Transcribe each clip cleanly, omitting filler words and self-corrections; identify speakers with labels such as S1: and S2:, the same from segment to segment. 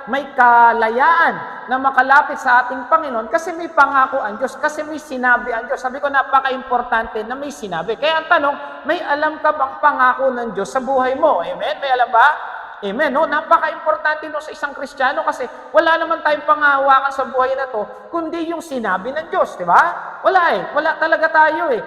S1: may kalayaan na makalapit sa ating Panginoon kasi may pangako ang Diyos, kasi may sinabi ang Diyos. Sabi ko, napaka-importante na may sinabi. Kaya ang tanong, may alam ka bang pangako ng Diyos sa buhay mo? Amen? May alam ba? Amen. No? Napaka-importante no sa isang Kristiyano kasi wala naman tayong panghahawakan sa buhay na to kundi yung sinabi ng Diyos, di ba? Wala eh. Wala talaga tayo eh.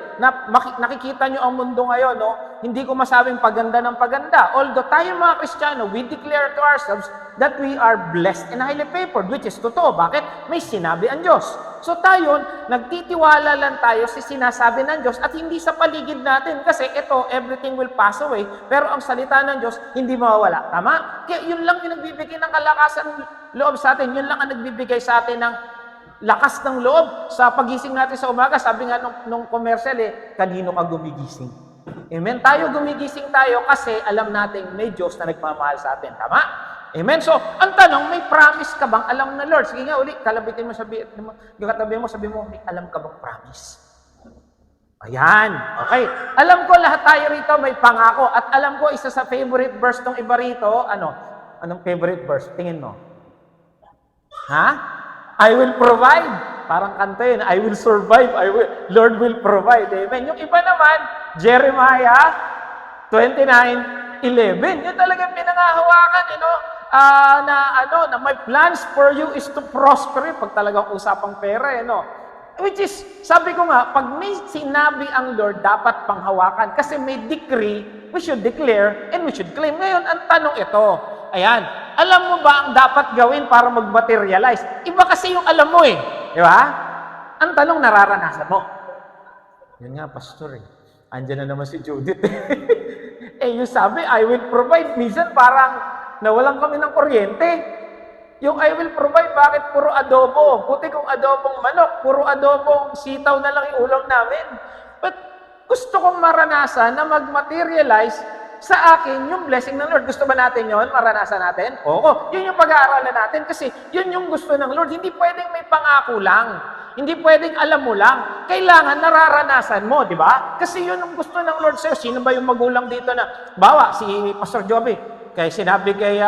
S1: Nakikita nyo ang mundo ngayon, no? Hindi ko masabing paganda ng paganda. Although tayo mga Kristiyano, we declare to ourselves that we are blessed and highly favored, which is totoo. Bakit? May sinabi ang Diyos. So tayo, nagtitiwala lang tayo sa sinasabi ng Diyos at hindi sa paligid natin kasi ito, everything will pass away, pero ang salita ng Diyos hindi mawawala. Tama? Kaya yun lang yung nagbibigay ng kalakasan loob sa atin. Yun lang ang nagbibigay sa atin ng lakas ng loob sa pagising natin sa umaga. Sabi nga nung commercial kanino ka gumigising? Amen? Tayo gumigising tayo kasi alam natin may Diyos na nagmamahal sa atin. Tama? Amen? So, ang tanong, may promise ka bang alam na Lord? Sige nga, uli, kalabitin mo, katabi mo, sabi mo, may alam ka bang promise? Ayan. Okay. Alam ko lahat tayo rito may pangako. At alam ko, isa sa favorite verse ng iba rito, anong favorite verse? Tingin mo. Ha? I will provide. Parang kanta yun. I will survive. Lord will provide. Amen. Yung iba naman, Jeremiah 29:11. Yun talagang pinangahawakan, na my plans for you is to prosper. Pag talagang usapang pera, Which is, sabi ko nga, pag may sinabi ang Lord, dapat panghawakan. Kasi may decree, we should declare, and we should claim. Ngayon, ang tanong ito, ayan, alam mo ba ang dapat gawin para mag-materialize? Iba kasi yung alam mo di ba? Ang tanong, nararanasan mo. Yun nga, pastor Andiyan na naman si Judith yung sabi, I will provide. Minsan parang nawalan kami ng kuryente. Yung I will provide, bakit puro adobo? Buti kung adobong manok, puro adobong sitaw na lang yung ulam namin. But gusto kong maranasan na mag-materialize sa akin yung blessing ng Lord. Gusto ba natin yon? Maranasan natin? Oo. Yun yung pag-aaralan natin kasi yun yung gusto ng Lord. Hindi pwedeng may pangako lang. Hindi pwedeng alam mo lang. Kailangan nararanasan mo, di ba? Kasi yun ang gusto ng Lord sa'yo. Sino ba yung magulang dito na, bawa, si Pastor Joby, kaya sinabi kay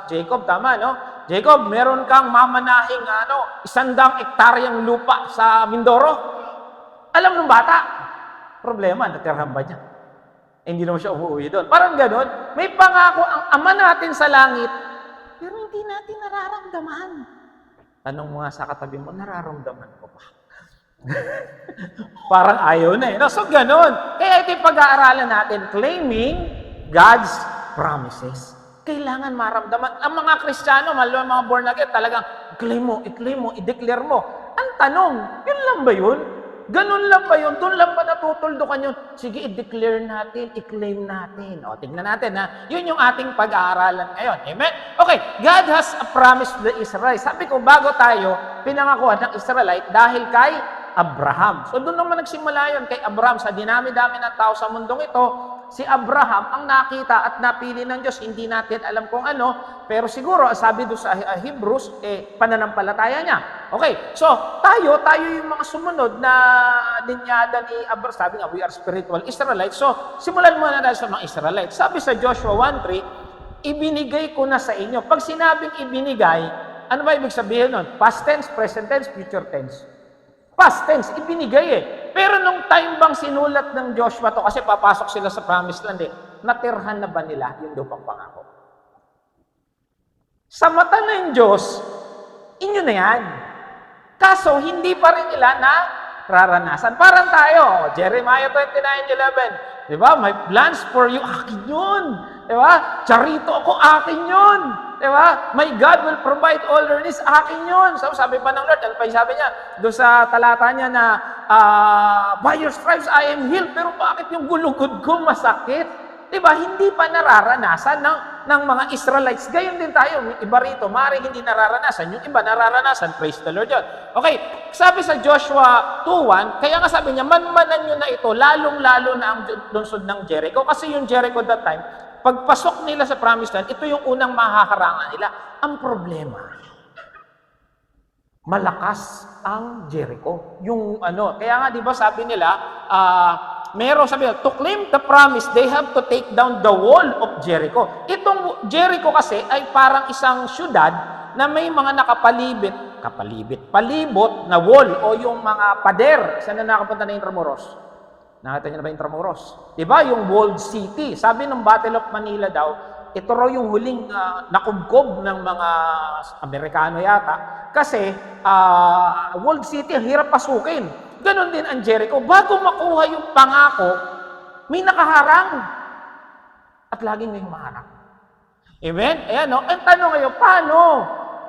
S1: Jacob, tama, no? Jacob, meron kang mamanahing 100 hektaryang lupa sa Mindoro. Alam ng bata. Problema, natirhan ba niya? Hindi naman siya umuwi doon. Parang gano'n. May pangako ang Ama natin sa langit, pero hindi natin nararamdaman. Tanong mo nga sa katabi mo, nararamdaman ko ba? Parang ayaw na So, gano'n. Kaya ito yung pag-aaralan natin, claiming God's promises. Kailangan maramdaman. Ang mga Kristiyano, mga born again, talagang i-claim mo, i-declare mo. Ang tanong, yun lang ba yun? Ganun lang ba yun? Doon lang ba natutuldukan yun? Sige, i-declare natin, i-claim natin. O, tingnan natin Yun yung ating pag-aaralan ngayon. Amen? Okay, God has a promise to the Israelites. Sabi ko, bago tayo pinangakuan ng Israelite dahil kay Abraham. So, doon naman nagsimula yun kay Abraham. Sa dinami-dami ng tao sa mundong ito, si Abraham ang nakita at napili ng Diyos. Hindi natin alam kung ano, pero siguro, sabi doon sa Hebrews, pananampalataya niya. Okay, so tayo yung mga sumunod na linyada ni Abraham. Sabi nga, we are spiritual Israelites. So, simulan muna tayo sa mga Israelites. Sabi sa Joshua 1:3, ibinigay ko na sa inyo. Pag sinabing ibinigay, ano ba ibig sabihin nun? Past tense, present tense, future tense. Past tense, ibinigay Pero nung time bang sinulat ng Joshua to, kasi papasok sila sa promised land natirhan na ba nila yung lupang pangako? Sa mata ng Diyos, inyo na yan. Kaso, hindi pa rin nila nararanasan. Parang tayo, Jeremiah 29:11. Diba? My plans for you, akin yun. Diba? Charito ako, akin yun. Diba? My God will provide all your needs, akin yun. So, sabi pa ng Lord, ano pa yung sabi niya? Doon sa talata niya na, by your stripes I am healed, pero bakit yung gulugod ko masakit? Diba? Hindi pa nararanasan ng mga Israelites. Gayon din tayo. Iba rito, maaaring hindi nararanasan. Yung iba nararanasan. Praise the Lord yun. Okay, sabi sa Joshua 2:1, kaya nga sabi niya, manmanan nyo na ito, lalong-lalo na ang lungsod ng Jericho. Kasi yung Jericho that time, pagpasok nila sa promised land, ito yung unang mahaharangan nila. Ang problema, malakas ang Jericho. Yung kaya nga 'di ba sabi nila, meron, sabi to claim the promise, they have to take down the wall of Jericho. Itong Jericho kasi ay parang isang syudad na may mga palibot na wall o yung mga pader. Saan na nakapunta na Intramuros? Nakita niyo na ba Intramuros? Diba? Yung walled city. Sabi ng Battle of Manila daw, ito raw yung huling nakubkob ng mga Amerikano yata. Kasi walled city, ang hirap pasukin. Ganon din ang Jericho. Bago makuha yung pangako, may nakaharang. At laging may humaharang. Amen? Ayan, no? Ang tanong ngayon, paano?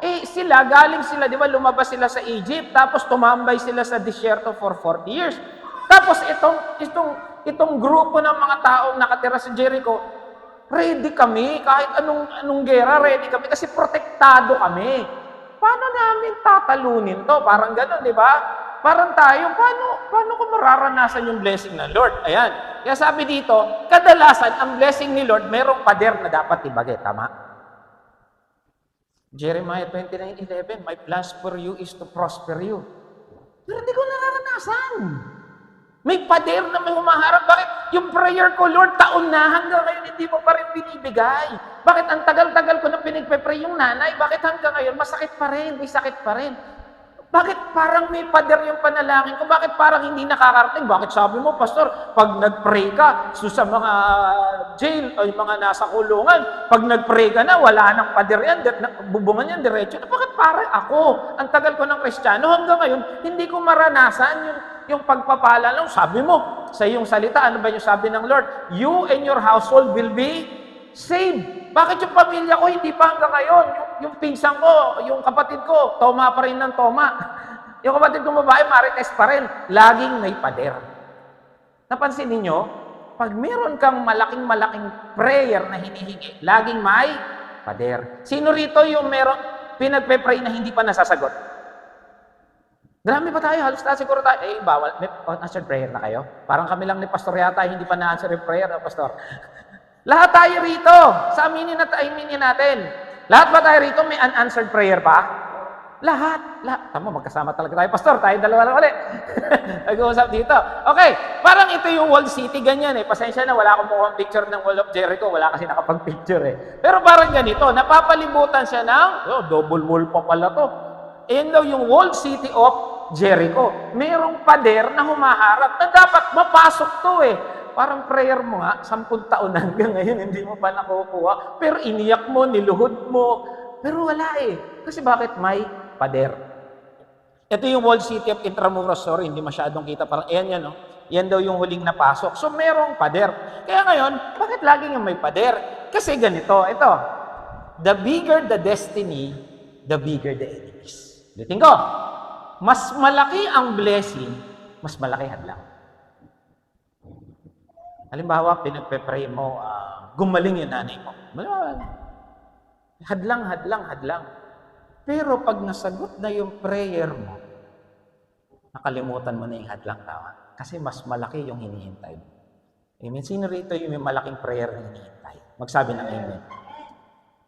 S1: Galing sila, di ba, lumabas sila sa Egypt, tapos tumambay sila sa disyerto for 40 years. Tapos itong grupo ng mga taong nakatira sa Jericho, ready kami, kahit anong gera, ready kami, kasi protektado kami. Paano namin tatalunin to? Parang gano'n, di ba? Parang tayo, paano ko mararanasan yung blessing ng Lord? Ayan. Kaya sabi dito, kadalasan, ang blessing ni Lord, merong pader na dapat ibagay. Tama? Jeremiah 29:11, my plans for you is to prosper you. Pero hindi ko nararanasan. May pader na may humaharap. Bakit? Yung prayer ko, Lord, taon na hanggang ngayon hindi mo pa rin binibigay. Bakit ang tagal-tagal ko na pinagpe-pray yung nanay? Bakit hanggang ngayon masakit pa rin? May sakit pa rin. Bakit parang may pader yung panalangin ko? Bakit parang hindi nakakarating? Bakit sabi mo, Pastor, pag nag-pray ka sa mga jail o yung mga nasa kulungan, pag nag-pray ka na, wala nang pader yan, bubungan yan, diretso. Bakit parang ako, ang tagal ko ng Kristiyano, hanggang ngayon, hindi ko maranasan yung pagpapala lang. Sabi mo, sa iyong salita, ano ba yung sabi ng Lord? You and your household will be saved. Bakit yung pamilya ko hindi pa hanggang ngayon? Yung pinsan ko, yung kapatid ko, toma pa rin ng toma. Yung kapatid kong babae, marites pa rin. Laging may pader. Napansin ninyo, pag meron kang malaking prayer na hinihingi, laging may pader. Sino rito yung meron pinagpe-pray na hindi pa nasasagot? Marami pa tayo, halos na siguro tayo. Bawal. May answered prayer na kayo? Parang kami lang ni Pastor yata, hindi pa na-answer yung prayer, Pastor. Lahat tayo rito. Sa aminin natin. Lahat ba tayo rito may unanswered prayer pa? Lahat. Tama, magkasama talaga tayo. Pastor, tayo dalawa lang ulit. Nag-uusap dito. Okay, parang ito yung walled city, ganyan eh. Pasensya na, wala akong mukhang picture ng wall of Jericho. Wala kasi nakapag-picture eh. Pero parang ganito, napapalibutan siya ng, double wall pa pala to. Ayan daw yung walled city of Jericho. Merong pader na humaharap na dapat mapasok to eh. Parang prayer mo nga, 10 taon hanggang ngayon, hindi mo pa nakukuha. Pero iniyak mo, niluhod mo. Pero wala eh. Kasi bakit may pader? Ito yung walled city of Intramuros. Sorry, hindi masyadong kita. Parang yan, no? Yan daw yung huling napasok. So, merong pader. Kaya ngayon, bakit laging yung may pader? Kasi ganito, ito. The bigger the destiny, the bigger the enemies. Ulitin ko. Mas malaki ang blessing, mas malaki hadlang. Halimbawa, pinagpe-pray mo, gumaling yung nanay mo. Hadlang. Pero pag nasagot na yung prayer mo, nakalimutan mo na yung hadlang tawa. Kasi mas malaki yung hinihintay mo. Amen. Sino rito yung may malaking prayer na hinihintay? Magsabi ng amen.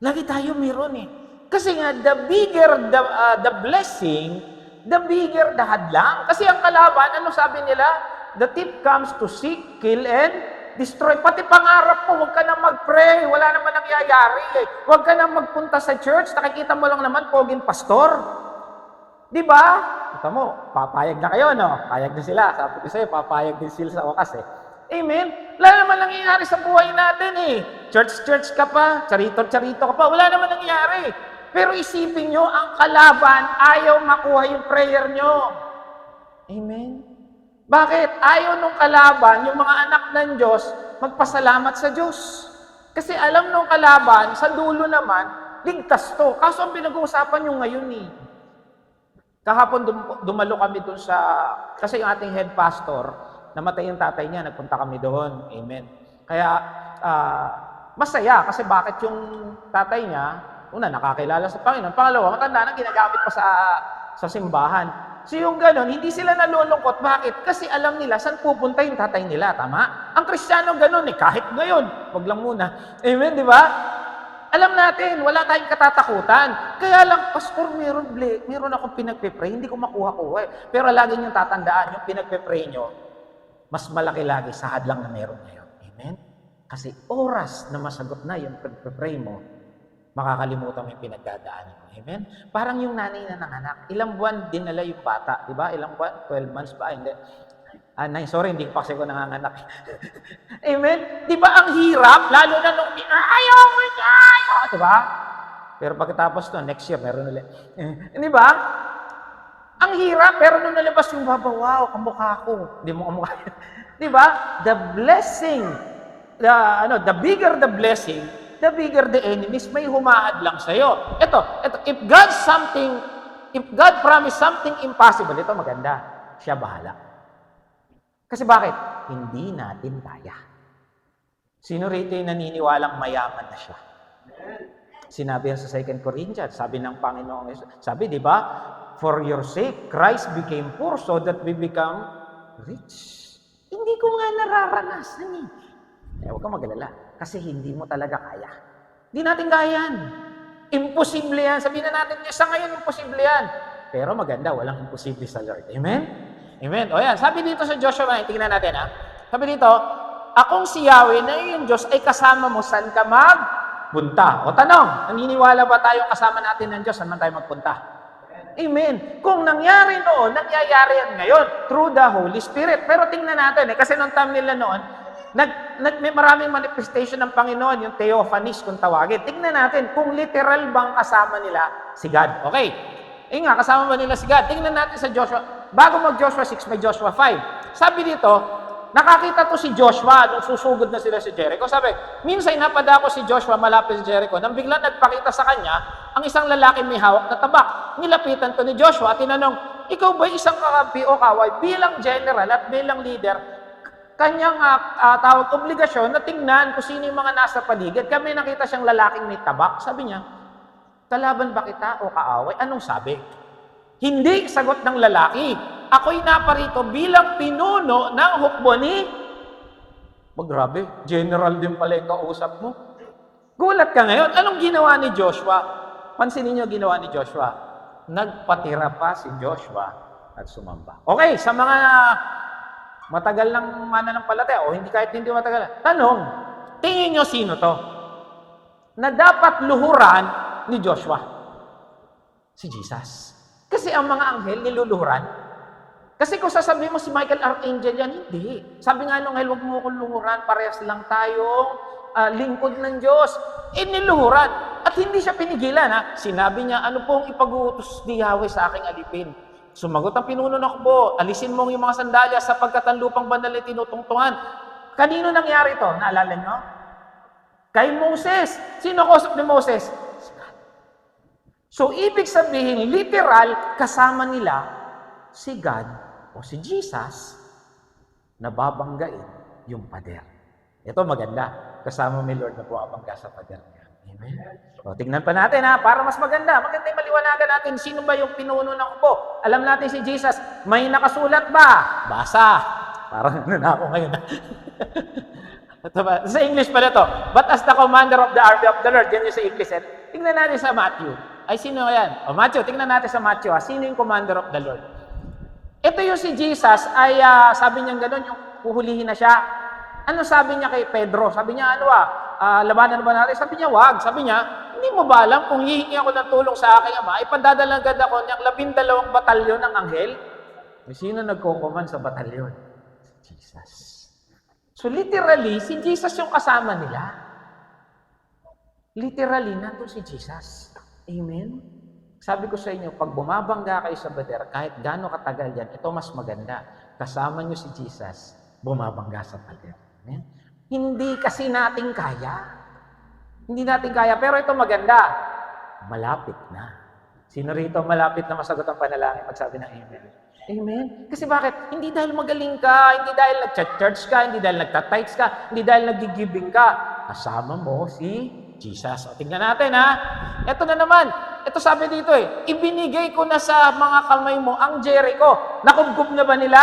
S1: Lagi tayo meron eh. Kasi nga, the bigger the blessing, the bigger the hadlang. Kasi ang kalaban, ano sabi nila? The thief comes to seek, kill, and destroy. Pati pangarap mo, huwag ka na mag-pray. Wala naman nangyayari eh. Huwag ka na magpunta sa church. Nakikita mo lang naman, poging pastor. Di ba? Kita mo, papayag na kayo, no? Payag na sila. Sabi ko sa'yo, papayag din sila sa wakas eh. Amen? Wala naman nangyayari sa buhay natin eh. Church ka pa, charito ka pa. Wala naman nangyayari. Pero isipin nyo, ang kalaban, ayaw makuha yung prayer nyo. Amen? Bakit? Ayaw nung kalaban, yung mga anak ng Diyos, magpasalamat sa Diyos. Kasi alam nung kalaban, sa dulo naman, ligtas to. Kaso ang pinag-uusapan nyo ngayon eh. Kahapon dumalo kami dun sa, kasi yung ating head pastor, namatay yung tatay niya, nagpunta kami doon. Amen. Kaya, masaya. Kasi bakit yung tatay niya, una, nakakilala sa Panginoon. Pangalawa, matanda na, ginagamit pa sa simbahan. So yung ganon, hindi sila nalulungkot. Bakit? Kasi alam nila saan pupunta yung tatay nila. Tama? Ang Kristiyano ganon eh. Kahit ngayon. Wag lang muna. Amen, di ba? Alam natin, wala tayong katatakutan. Kaya lang, Pastor, meron akong pinagpe-pray. Hindi ko makuha-kuha eh. Pero lagi niyong tatandaan, yung pinagpe-pray nyo, mas malaki lagi sa hadlang na meron ngayon. Amen? Kasi oras na masagot na yung pag-pray mo, makakalimutan mo yung pinagdadaanan mo. Amen? Parang yung nanay na nanganak. Ilang buwan dinala yung bata. Di ba? Ilang buwan? 12 months ba? Hindi. Sorry, hindi pa kasi ko nanganganak. Amen? Di ba ang hirap? Lalo na nung ayaw. Di ba? Pero pagkatapos to, next year, meron ulit. Di ba? Ang hirap, pero nung nalabas yung baba, wow, kamukha ko. Hindi mo kamukha. Di ba? The blessing, the bigger the blessing, the bigger the enemies, may humahad lang sa'yo. Ito, if God promised something impossible, ito maganda, siya bahala. Kasi bakit? Hindi natin kaya. Sino rito yung naniniwalang mayaman na siya? Sinabi yan sa 2 Corinthians, sabi ng Panginoon, sabi, di ba? For your sake, Christ became poor so that we become rich. Hindi ko nga nararanasan eh. Huwag kang mag-alala. Kasi hindi mo talaga kaya. Hindi natin kaya yan. Imposible yan. Sabihin na natin, sa ngayon, imposible yan. Pero maganda, walang imposible sa Lord. Amen? Amen. O yan, sabi dito sa Joshua, tingnan natin ha. Sabi dito, akong si Yahweh na yung Diyos ay kasama mo, saan ka magpunta? O tanong, naniniwala ba tayo kasama natin ng Diyos, saan man tayo magpunta? Amen. Kung nangyari noon, nangyayari yan ngayon through the Holy Spirit. Pero tingnan natin, kasi nung time nila noon, may maraming manifestation ng Panginoon, yung theophanies kung tawagin. Tingnan natin kung literal bang kasama nila si God. Okay. Nga, kasama ba nila si God? Tingnan natin sa Joshua. Bago mag-Joshua 6, may Joshua 5. Sabi dito, nakakita to si Joshua nung susugod na sila si Jericho. Sabi, minsan napadako si Joshua malapit sa Jericho. Nang biglang nagpakita sa kanya, ang isang lalaki may hawak na tabak. Nilapitan to ni Joshua at tinanong, ikaw ba isang kakampi o kaway bilang general at bilang leader? Kanyang tawag obligasyon na tingnan kung sino yung mga nasa paligid. Kami nakita siyang lalaking may tabak. Sabi niya, kalaban ba kita o kaaway? Anong sabi? Hindi sagot ng lalaki. Ako'y naparito bilang pinuno ng hukbo ni... Grabe, general din pala yung kausap mo. Gulat ka ngayon. Anong ginawa ni Joshua? Pansinin niyo ginawa ni Joshua. Nagpatira pa si Joshua at sumamba. Okay, sa mga matagal ng mananampalataya o hindi kahit hindi matagal. Tanong, tingin niyo sino to? Na dapat luhuran ni Joshua. Si Jesus. Kasi ang mga anghel niluluhuran. Kasi kung sasabihin mo si Michael Archangel yan, hindi. Sabi nga nung anghel, huwag mo kong luhuran, parehas lang tayong lingkod ng Diyos. Niluhuran. At hindi siya pinigilan. Sinabi niya, ano pong ipag-uutos ni Yahweh sa aking alipin? Sumagot ang pinuno ng kubo, alisin mo yung mga sandalya sapagkat ang lupang banal ay tinutungtungan. Kanino nangyari ito? Naalala nyo? Kay Moses. Sino kausap ni Moses? So, ibig sabihin, literal, kasama nila si God o si Jesus na babanggain yung pader. Ito maganda. Kasama may Lord na buwabangga sa pader niya. Amen? O, tingnan pa natin para mas maganda. Maganda yung maliwanagan natin. Sino ba yung pinuno ng upo? Alam natin si Jesus. May nakasulat ba? Basa. Parang na ako ngayon. Sa English pala to. But as the commander of the army of the Lord, yan yung sa English. Tingnan natin sa Matthew. Ay, sino yan? O, Matthew, tingnan natin sa Matthew. Sino yung commander of the Lord? Ito yung si Jesus ay sabi niya gano'n, yung puhulihin na siya. Ano sabi niya kay Pedro? Sabi niya, labanan ba natin? Sabi niya, wag. Sabi niya, hindi mo ba alam kung hihingi ako ng tulong sa aking ama, ipadadala agad ako niyang 12 batalyon ng anghel? Sino nagko-command sa batalyon? Si Jesus. So literally, si Jesus yung kasama nila. Literally, nandun si Jesus. Amen? Sabi ko sa inyo, pag bumabangga kayo sa bader, kahit gaano katagal yan, ito mas maganda. Kasama nyo si Jesus, bumabangga sa bader. Amen? Hindi kasi natin kaya. Hindi natin kaya, pero ito maganda. Malapit na. Sino rito malapit na masagot ang panalangin? Magsabi ng amen. Amen? Kasi bakit? Hindi dahil magaling ka, hindi dahil nag-church ka, hindi dahil nagtatites ka, hindi dahil nagigibing ka. Kasama mo si Jesus. O, tingnan natin Ito na naman. Ito sabi dito ibinigay ko na sa mga kamay mo ang Jericho. Nakubgob na ba nila?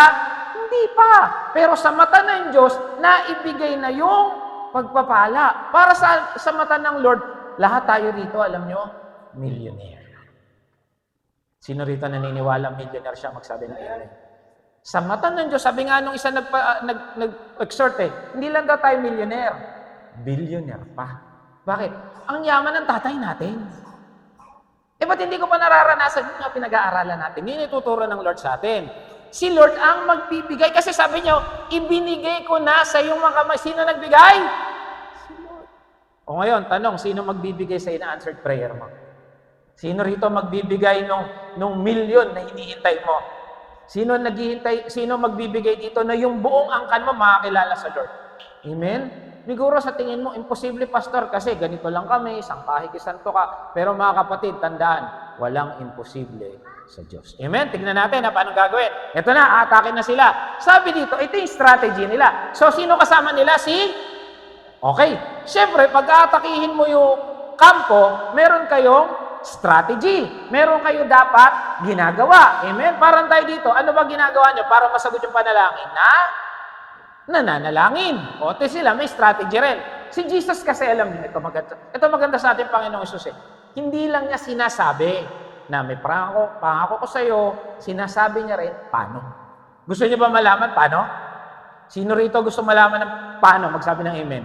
S1: Hindi pa. Pero sa mata ng Diyos, naibigay na yung pagpapala. Para sa mata ng Lord, lahat tayo rito, alam nyo, millionaire. Sino rito naniniwala millionaire siya? Magsabi ng amen. Sa mata ng Diyos, sabi nga nung isa nag-exhort hindi lang daw tayo millionaire, billionaire pa. Bakit? Ang yaman ng tatay natin. Ba't hindi ko pa nararanasan yung mga pinag-aaralan natin? Yun ituturo ng Lord sa atin. Si Lord ang magbibigay. Kasi sabi niyo, ibinigay ko na sa iyong mga kamay. Sino nagbigay? Si Lord. O ngayon, tanong, sino magbibigay sa ina-answered prayer mo? Sino rito magbibigay nung milyon na hinihintay mo? Sino magbibigay dito na yung buong angkan mo makakilala sa Lord? Amen? Siguro sa tingin mo, imposible, pastor, kasi ganito lang kami, isang kahikisanto ka. Pero mga kapatid, tandaan, walang imposible sa Diyos. Amen? Tignan natin paano gagawin. Ito na, atakin na sila. Sabi dito, ito yung strategy nila. So, sino kasama nila? Okay. Siyempre, pag aatakihin mo yung kampo, meron kayong strategy. Meron kayo dapat ginagawa. Amen? Parang tayo dito, ano ba ginagawa nyo para masagot yung panalangin? Nananalangin. O, sila, may strategy rin. Si Jesus kasi, alam niyo, ito maganda sa ating Panginoong Isus. Hindi lang niya sinasabi na may pangako ko sa iyo, sinasabi niya rin, paano? Gusto niyo ba malaman paano? Sino rito gusto malaman ng paano? Magsabi ng amen.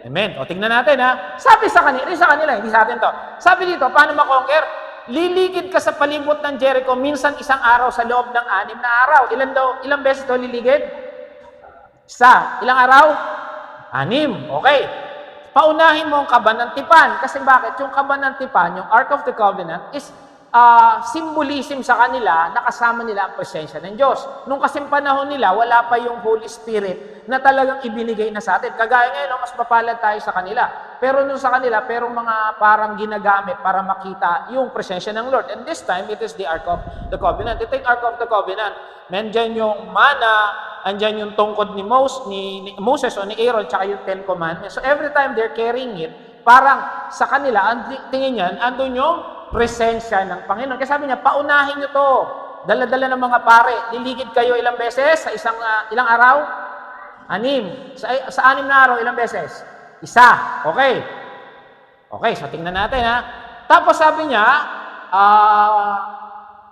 S1: Amen. O, tingnan natin Sabi sa kanila, hindi sa atin to. Sabi dito, paano makonquer? Liligid ka sa palibot ng Jericho, minsan isang araw sa loob ng 6 na araw. Ilang beses to liligid? Isa. Ilang araw? 6. Okay. Paunahin mo ang kaban ng tipan. Kasi bakit? Yung kaban ng tipan, yung Ark of the Covenant, is symbolism sa kanila na kasama nila ang presensya ng Diyos. Nung kasing panahon nila, wala pa yung Holy Spirit na talagang ibinigay na sa atin. Kagaya ngayon, mas mapalad tayo sa kanila. Pero nung sa kanila, mga parang ginagamit para makita yung presensya ng Lord. And this time, it is the Ark of the Covenant. Ito yung Ark of the Covenant. Nandyan yung mana, andyan yung tungkod ni Moses o ni Aaron, tsaka yung 10 Commandments. So every time they're carrying it, parang sa kanila, tingin yan, andun yung presensya ng Panginoon. Kaya sabi niya, paunahin nyo to. Dala-dala ng mga pare. Liligid kayo ilang beses sa ilang araw? 6. Sa 6 na araw, ilang beses? 1. Okay. Okay, so tingnan natin Tapos sabi niya,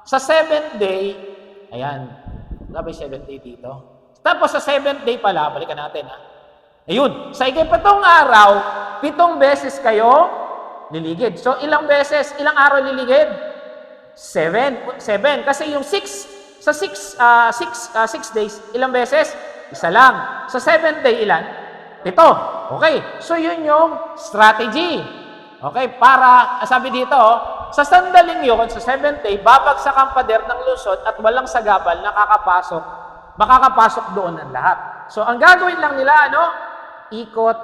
S1: sa 7th day, ayan, wala ba yung 7th day dito? Tapos sa 7th day pala, balikan natin Ayun, sa 7th araw, 7 beses kayo liligid. So ilang araw liligid? 7. Kasi yung 6 days, ilang beses? 1 lang. Sa 7th day, ilan? 7. Okay. So yun yung strategy. Okay, para, sabi dito, sa sandaling yun, sa 7th day, babagsak ang pader ng lusod at walang sagabal makakapasok doon ang lahat. So, ang gagawin lang nila, ikot.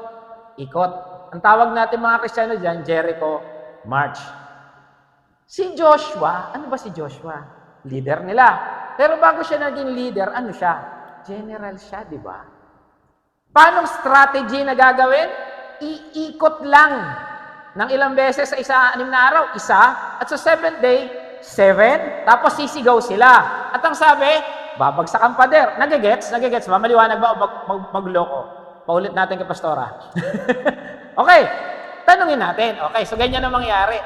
S1: Ang tawag natin mga Kristiyano dyan, Jericho March. Si Joshua, ano ba si Joshua? Leader nila. Pero bago siya naging leader, ano siya? General siya, di ba? Paano strategy na gagawin? Iikot lang ng ilang beses sa 6 na araw, 1. At sa 7th day, 7. Tapos sisigaw sila. At ang sabi, babagsak ang pader. Nagigets? Mamaliwanag ba o magloko? Paulit natin kay Pastora. Okay, tanungin natin. Okay, so ganyan ang mangyari.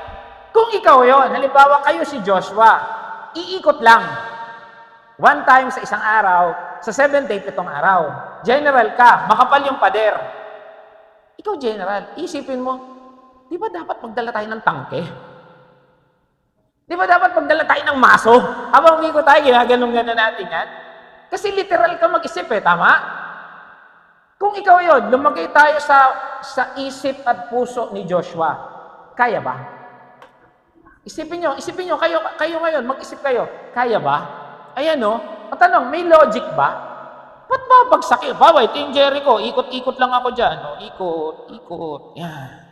S1: Kung ikaw yon, halimbawa kayo si Joshua, iikot lang. 1 time sa 1 araw, sa 7th day, 7 araw. General ka, makapal yung pader. Ikaw general, isipin mo, di ba dapat magdala tayo ng tangke? Di ba dapat magdala tayo ng maso? Habang umiikot tayo, ginaganong-ganon natin yan. Kasi literal ka mag-isip tama? Kung ikaw yon, lumagay tayo sa isip at puso ni Joshua, kaya ba? Isipin nyo, kayo ngayon, mag-isip kayo, kaya ba? Ayan ang tanong, may logic ba? Ba't babagsak yun? Bawa, ito yung Jericho, ikot-ikot lang ako dyan. Ikot, yan.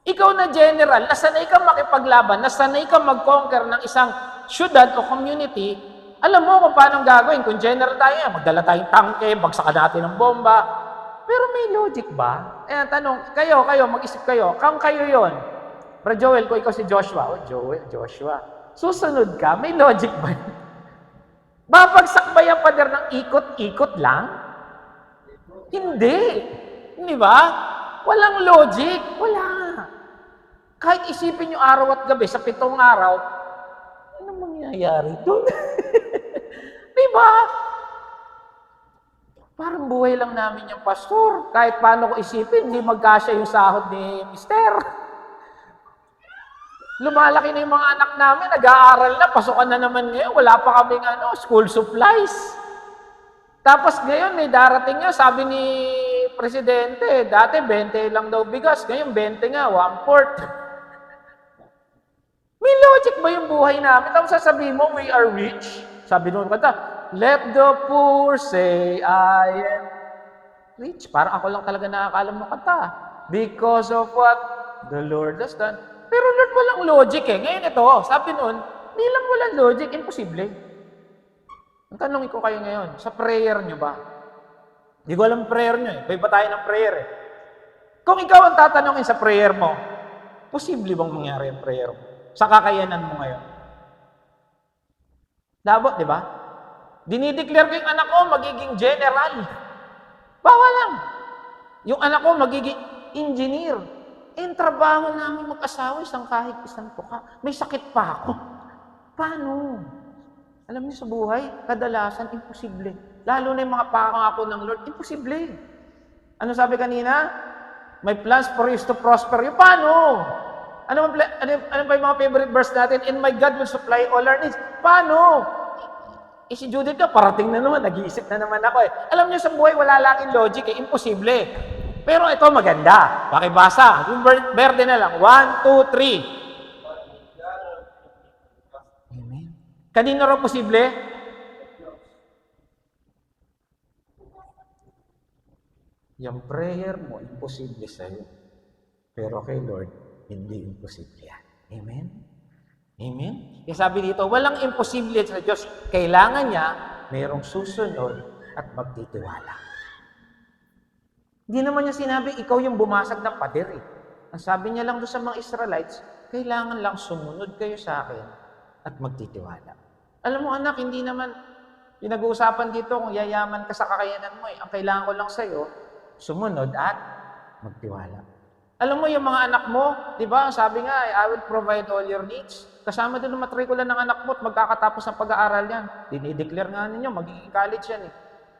S1: Ikaw na general, nasanay kang makipaglaban, nasanay kang mag-conquer ng isang syudad o community, alam mo kung paano gagawin. Kung general tayo, magdala tayong tangke, bagsakan natin ng bomba. Pero may logic ba? Ayan, tanong, kayo, mag-isip kayo. Kung kayo yon, Bro Joel, kung ikaw si Joshua, Joshua, susunod ka, may logic ba? Babagsak ba yung pader ng ikot-ikot lang? Hindi. Hindi ba? Walang logic. Wala. Kahit isipin nyo araw at gabi, sa 7 araw, ano mangyayari doon? Di ba? Parang buhay lang namin yung pastor. Kahit paano ko isipin, hindi magkasya yung sahod ni mister. Lumalaki na yung mga anak namin, nag-aaral na, pasukan na naman ngayon, wala pa kaming school supplies. Tapos ngayon, may darating nga, sabi ni Presidente, dati 20 lang daw bigas, ngayon 20 nga, 1/4. May logic ba yung buhay namin? Tapos sasabihin mo, we are rich. Sabi nung kanta, let the poor say, I am rich. Parang ako lang talaga nakakalam ng kanta. Because of what the Lord has done. Pero Lord, walang logic eh. Ngayon ito, sabi nun, hindi lang walang logic, imposible. Ang tanongin ko kayo ngayon, sa prayer nyo ba? Hindi ko alam prayer nyo eh. Iba tayo ng prayer eh. Kung ikaw ang tatanungin sa prayer mo, posible bang mangyari ang prayer mo? Sa kakayanan mo ngayon? Labo, di ba? Dinideclare ko yung anak ko magiging general. Bawal lang. Yung anak ko magiging engineer. Yung trabaho namin mag-asawa, isang kahit isang tuka. May sakit pa ako. Paano? Alam niyo sa buhay, kadalasan, imposible. Lalo na yung mga pangako ng Lord, imposible. Ano sabi kanina? My plans for you is to prosper you. Paano? Ano ba yung mga favorite verse natin? And my God will supply all our needs. Paano? Si Judith ko, parating na naman, nag-iisip na naman ako eh. Alam niyo sa buhay, wala laging logic eh, imposible. Pero ito maganda. Pakibasa. Yung verde na lang. 1, 2, 3. Amen. Kanino raw posible? Yung prayer mo, imposible sa'yo. Pero kay Lord, hindi imposible yan. Amen? Amen? Kaya sabi dito, walang imposible sa Diyos. Kailangan niya, mayroong susunod at magtitiwala. Hindi naman niya sinabi, ikaw yung bumasag ng pader eh. Ang sabi niya lang doon sa mga Israelites, kailangan lang sumunod kayo sa akin at magtitiwala. Alam mo anak, hindi naman pinag-uusapan dito kung yayaman ka sa kakayanan mo eh. Ang kailangan ko lang sa'yo, sumunod at magtiwala. Alam mo yung mga anak mo, di ba? Sabi nga, I will provide all your needs. Kasama din ang matrikula ng anak mo at magkakatapos ng pag-aaral yan. Dinideclare nga ninyo, magiging college yan eh.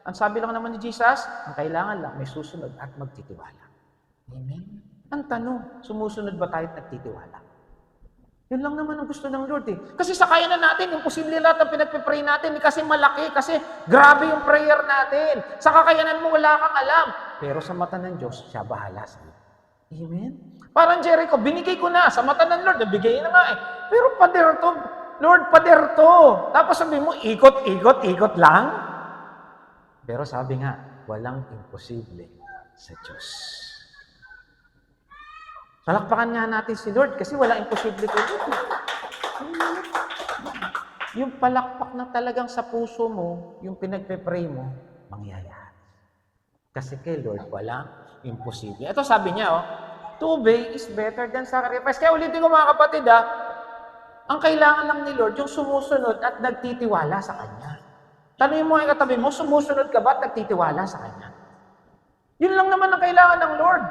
S1: Ang sabi lang naman ni Jesus, ang kailangan lang may susunod at magtitiwala. Amen? Ang tanong, sumusunod ba tayo at nagtitiwala? Yun lang naman ang gusto ng Lord eh. Kasi sa kaya na natin, imposible lahat ang pinagpipray natin kasi malaki, kasi grabe yung prayer natin. Sa kakayanan mo, wala kang alam. Pero sa mata ng Diyos, siya bahala sa iyo. Amen? Parang Jericho, binigay ko na. Sa mata ng Lord, nabigay na nga eh. Pero pader to. Lord, pader to. Tapos sabi mo, ikot, ikot, ikot lang. Pero sabi nga, walang imposible sa Diyos. Palakpakan nga natin si Lord kasi walang imposible kay Lord. Yung palakpak na talagang sa puso mo, yung pinagpe-pray mo, mangyayari. Kasi kay Lord, walang imposible. Ito sabi niya, to obey is better than sacrifice. Kaya ulitin ko mga kapatid, ang kailangan lang ni Lord, yung sumusunod at nagtitiwala sa Kanya. Tanungin mo ang katabi mo, sumusunod ka ba at nagtitiwala sa Kanya? Yun lang naman ang kailangan ng Lord.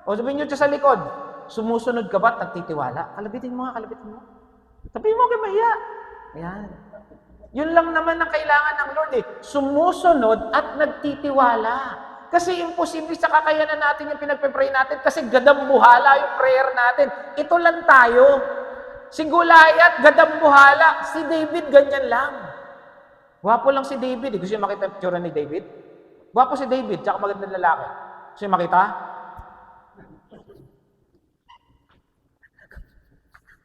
S1: O sabihin nyo siya sa likod, sumusunod ka ba at nagtitiwala? Kalabitin mo nga, kalabitin mo. Sabihin mo kay Maya. Ayan. Yun lang naman ang kailangan ng Lord eh. Sumusunod at nagtitiwala. Kasi imposible sa kakayanan natin yung pinagpe-pray natin kasi gadambuhala yung prayer natin. Ito lang tayo. Si Goliath, gadambuhala. Si David, ganyan lang. Gwapo lang si David. Gusto niyo makita yung picture ni David? Gwapo si David, tsaka magandang lalaki. Gusto niyo makita?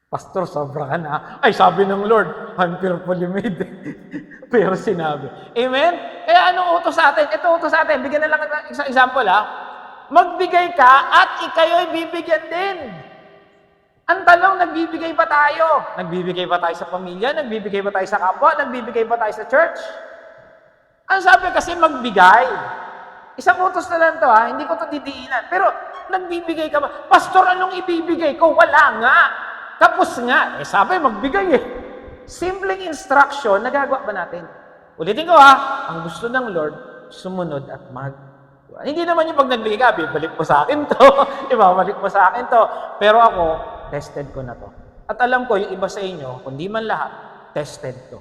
S1: Pastor, sobra ka na. Ay, sabi ng Lord, I'm fearfully made. Pero sinabi. Amen? Kaya anong utos sa atin? Ito utos sa atin. Bigyan na lang ng isang example Magbigay ka at ikayo'y bibigyan din. Ang tanong, nagbibigay ba tayo? Nagbibigay ba tayo sa pamilya? Nagbibigay ba tayo sa kapwa? Nagbibigay ba tayo sa church? Ang sabi kasi magbigay. Isang utos na lang to hindi ko to didiinan. Pero nagbibigay ka ba? Pastor, anong ibibigay ko? Wala nga. Tapos nga. Sabi, magbigay Simpleng instruction, nagagawa ba natin? Ulitin ko ang gusto ng Lord, sumunod at Hindi naman yung pag nagbigay ka, bibalik mo sa akin to. Ibabalik mo sa akin to. Pero ako, tested ko na to. At alam ko, yung iba sa inyo, kundi man lahat, tested to.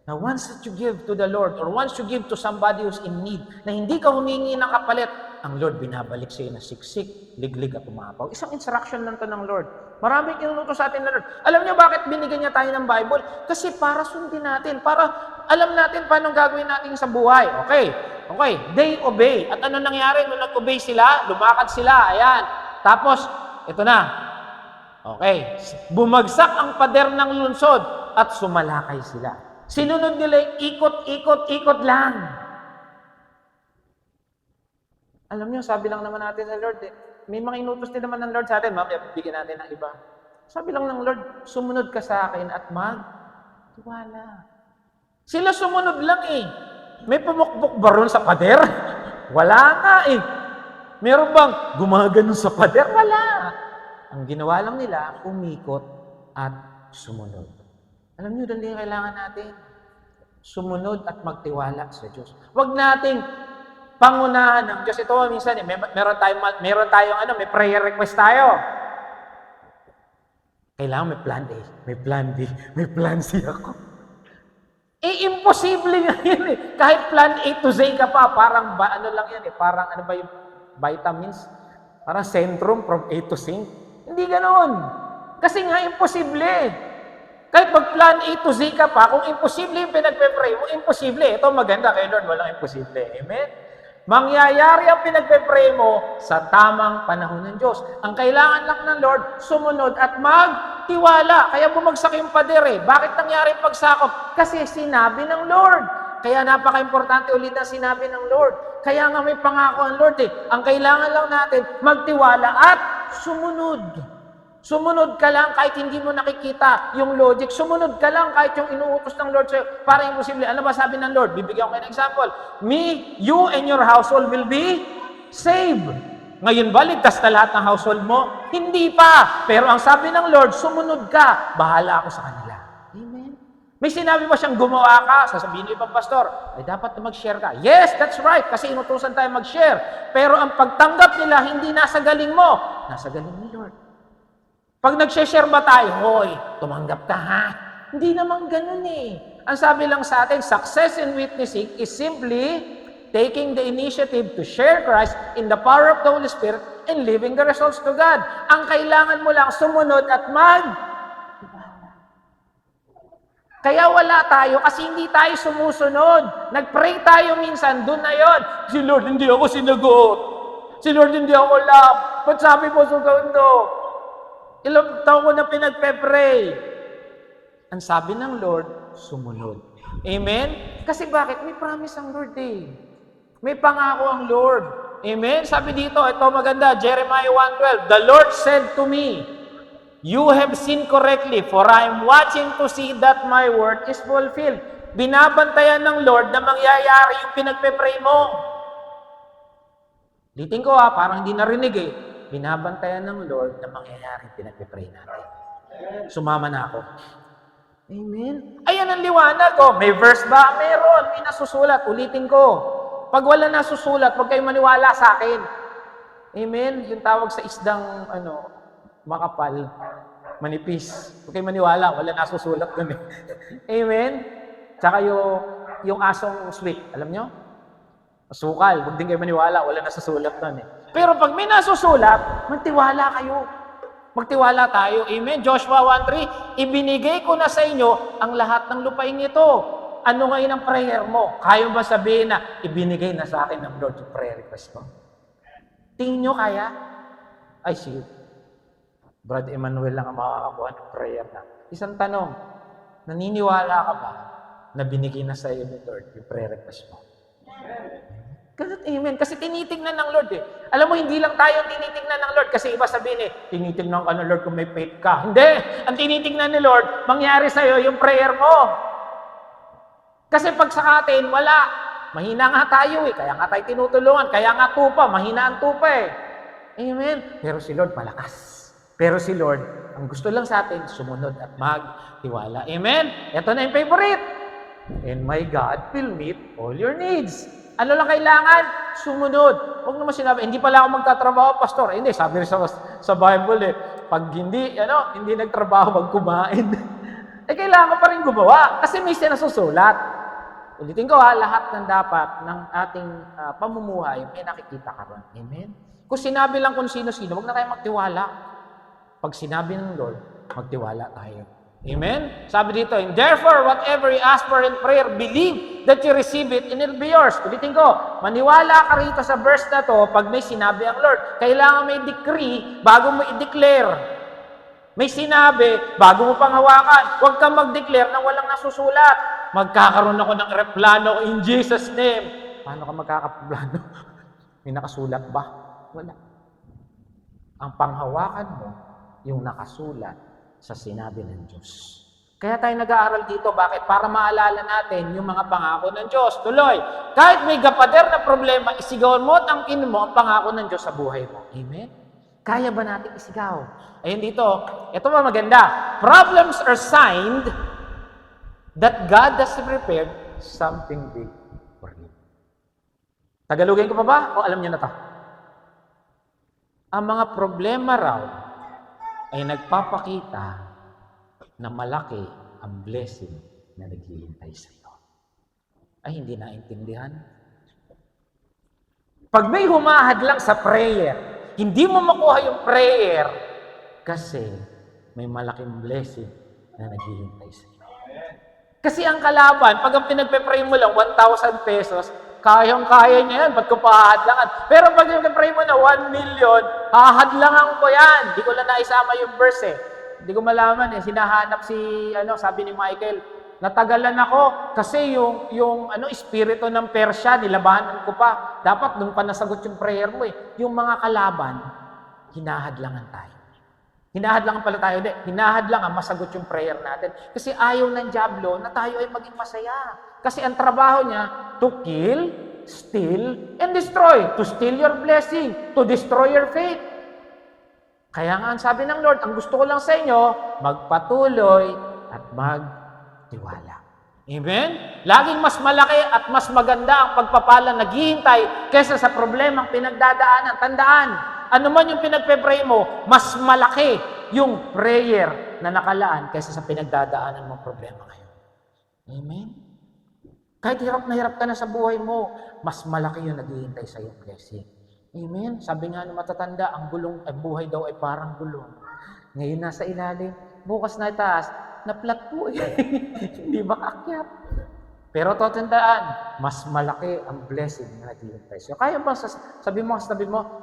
S1: Na once that you give to the Lord or once you give to somebody who's in need, na hindi ka humingi ng kapalit, ang Lord binabalik sa iyo na siksik, liglig at umapaw. Isang instruction lang to ng Lord. Maraming inuutos sa atin ng Lord. Alam niyo bakit binigyan niya tayo ng Bible? Kasi para sundin natin, para alam natin paano gagawin natin sa buhay. Okay, they obey. At ano nangyari nung nag-obey sila? Lumakad sila, ayan. Tapos, ito na. Okay, bumagsak ang pader ng lungsod at sumalakay sila. Sinunod nila yung ikot lang. Alam niyo, sabi lang naman natin sa Lord, may mga inutos din naman ng Lord sa atin, bigyan natin ng iba. Sabi lang ng Lord, sumunod ka sa akin at magtiwala. Sila sumunod lang eh. May pumukbok ba ron sa pader? Wala nga eh. Meron bang gumaganon sa pader? Wala. Ang ginawa lang nila, umikot at sumunod. Alam niyo, doon din kailangan natin. Sumunod at magtiwala sa Diyos. Huwag nating pangunahan ng Diyos. Ito, minsan, may prayer request tayo. Kailangan may plan A, may plan B, may plan C ako. Imposible nga yun eh. Kahit plan A to Z ka pa, parang ano lang yan eh, parang ano ba yung vitamins? Parang Centrum from A to Z. Hindi ganoon. Kasi nga imposible. Kahit mag-plan A to Z ka pa, kung imposible yung pinagpe-pray mo, imposible. Ito maganda kay Lord, walang imposible. Amen? Mangyayari ang pinagpe-pray mo sa tamang panahon ng Diyos. Ang kailangan lang ng Lord, sumunod at magtiwala. Kaya bumagsak yung pader eh. Bakit nangyari yung pagsakop? Kasi sinabi ng Lord. Kaya napaka-importante ulit ang sinabi ng Lord. Kaya nga may pangako ang Lord eh. Ang kailangan lang natin, magtiwala at sumunod. Sumunod ka lang kahit hindi mo nakikita yung logic. Sumunod ka lang kahit yung inuutos ng Lord sa'yo. Para imposible. Ano ba sabi ng Lord? Bibigyan ko kayo ng example. Me, you, and your household will be saved. Ngayon ba, ligtas na lahat ng household mo? Hindi pa. Pero ang sabi ng Lord, sumunod ka. Bahala ako sa kanila. Amen. May sinabi ba siyang gumawa ka? Sasabihin niyo ibang pastor, ay dapat na mag-share ka. Yes, that's right. Kasi inutusan tayo mag-share. Pero ang pagtanggap nila, hindi nasa galing mo. Nasa galing ni Lord. Pag nag-share ba tayo, hoy, tumanggap ka ha? Hindi naman ganun eh. Ang sabi lang sa atin, success in witnessing is simply taking the initiative to share Christ in the power of the Holy Spirit and leaving the results to God. Ang kailangan mo lang sumunod at Kaya wala tayo kasi hindi tayo sumusunod. Nag-pray tayo minsan, doon na yon. Si Lord, hindi ako sinagot. Si Lord, hindi ako love. Ba't sabi mo sundo? Ilang taon ko na pinagpe-pray. Ang sabi ng Lord, sumunod. Amen? Kasi bakit? May promise ang Lord eh. May pangako ang Lord. Amen? Sabi dito, ito maganda, Jeremiah 1:12, the Lord said to me, you have seen correctly, for I am watching to see that my word is fulfilled. Binabantayan ng Lord na mangyayari yung pinagpe-pray mo. Liting ko parang hindi narinig eh. Binabantayan ng Lord na mangyayari pinagpe-pray natin. Sumama na ako. Amen? Ayan ang liwanag ko. May verse ba? Meron. May nasusulat. Ulitin ko. Pag wala nasusulat, huwag kayong maniwala sa akin. Amen? Yung tawag sa isdang makapal, manipis. Huwag kayong maniwala. Wala nasusulat dun eh. Amen? Tsaka yung asong sweet. Alam nyo? Sukal. Huwag din kayo maniwala. Wala nasusulat dun eh. Pero pag may nasusulat, magtiwala kayo. Magtiwala tayo. Amen? Joshua 1:3, ibinigay ko na sa inyo ang lahat ng lupain ito. Ano ngayon ang prayer mo? Kaya ba sabihin na, ibinigay na sa akin ng Lord yung prayer request ko? Tingin nyo kaya? Ay, sige. Brad Emmanuel lang ang makakakuha ng prayer na. Isang tanong, naniniwala ka ba na binigay na sa iyo ni Lord yung prayer request mo? Amen. Kasi tinitingnan ng Lord eh. Alam mo, hindi lang tayo tinitingnan ng Lord. Kasi iba sabihin tinitingnan ka ng Lord kung may faith ka. Hindi. Ang tinitingnan ni Lord, mangyari sa'yo yung prayer mo. Kasi pag sa atin, wala. Mahina nga tayo eh. Kaya nga tayo tinutulungan. Kaya nga tupa. Mahina ang tupa eh. Amen. Pero si Lord malakas. Pero si Lord, ang gusto lang sa atin, sumunod at magtiwala. Amen. Ito na yung favorite. And my God will meet all your needs. Ano lang kailangan? Sumunod. Huwag naman sinabi, hindi pala ako magtatrabaho, pastor. Hindi, sabi rin sa Bible pag hindi nagtrabaho, magkumain. kailangan ko pa rin gumawa kasi may sinasusulat. Ulitin ko lahat ng dapat ng ating pamumuhay, may nakikita ka ron. Amen? Kung sinabi lang kung sino-sino, huwag na tayo magtiwala. Pag sinabi ng Lord, magtiwala tayo. Amen? Sabi dito, and therefore, whatever you ask for in prayer, believe that you receive it and it'll be yours. Ulitin ko, maniwala ka rito sa verse na to pag may sinabi ang Lord. Kailangan may decree bago mo i-declare. May sinabi bago mo pang hawakan. Huwag kang mag-declare nang walang nasusulat. Magkakaroon ako ng replano in Jesus' name. Paano ka magkakaplano? May nakasulat ba? Wala. Ang panghawakan mo, yung nakasulat sa sinabi ng Diyos. Kaya tayo nag-aaral dito. Bakit? Para maalala natin yung mga pangako ng Diyos. Tuloy, kahit may gapader na problema, isigawan mo at angkin mo ang pangako ng Diyos sa buhay mo. Amen? Kaya ba natin isigaw? Ayun dito, ito ba maganda? Problems are signed that God has prepared something big for you. Tagalogin ko pa ba? O alam niyo na to? Ang mga problema raw ay nagpapakita na malaki ang blessing na naghihintay sa iyo. Ay, hindi naintindihan. Pag may humahad lang sa prayer, hindi mo makuha yung prayer kasi may malaking blessing na naghihintay sa iyo. Kasi ang kalaban, pag ang pinagpe-pray mo lang 1,000 pesos, kayang-kaya niya yan, ba't ko pahadlangan? Pero pag pinagpe-pray mo na 1 million, hahadlangan ko yan. Hindi ko lang naisama yung verse eh. Hindi ko malaman eh. Sinahanap sabi ni Michael, natagalan ako kasi yung espiritu ng Persya, nilabanan ko pa. Dapat doon pa nasagot yung prayer mo eh. Yung mga kalaban, hinahadlangan tayo. Hinahadlangan pala tayo, hindi. Hinahadlangan, masagot yung prayer natin. Kasi ayaw ng Diablo na tayo ay maging masaya. Kasi ang trabaho niya, to kill, steal, and destroy. To steal your blessing, to destroy your faith. Kaya nga ang sabi ng Lord, ang gusto ko lang sa inyo, magpatuloy at magtiwala. Amen? Laging mas malaki at mas maganda ang pagpapala naghihintay kaysa sa problemang pinagdadaanan. Tandaan, ano man yung pinagpe-pray mo, mas malaki yung prayer na nakalaan kaysa sa pinagdadaanan mong problema ngayon. Amen? Kahit hirap ka na sa buhay mo, mas malaki yung naghihintay sa iyong blessing. Amen? Sabi nga ng matatanda, ang buhay daw ay parang gulong. Ngayon nasa ilalim, bukas na itaas, na-flat po eh. Hindi makaakyat. Pero totandaan, mas malaki ang blessing na naghihintay sa'yo. Kaya ba sabi mo,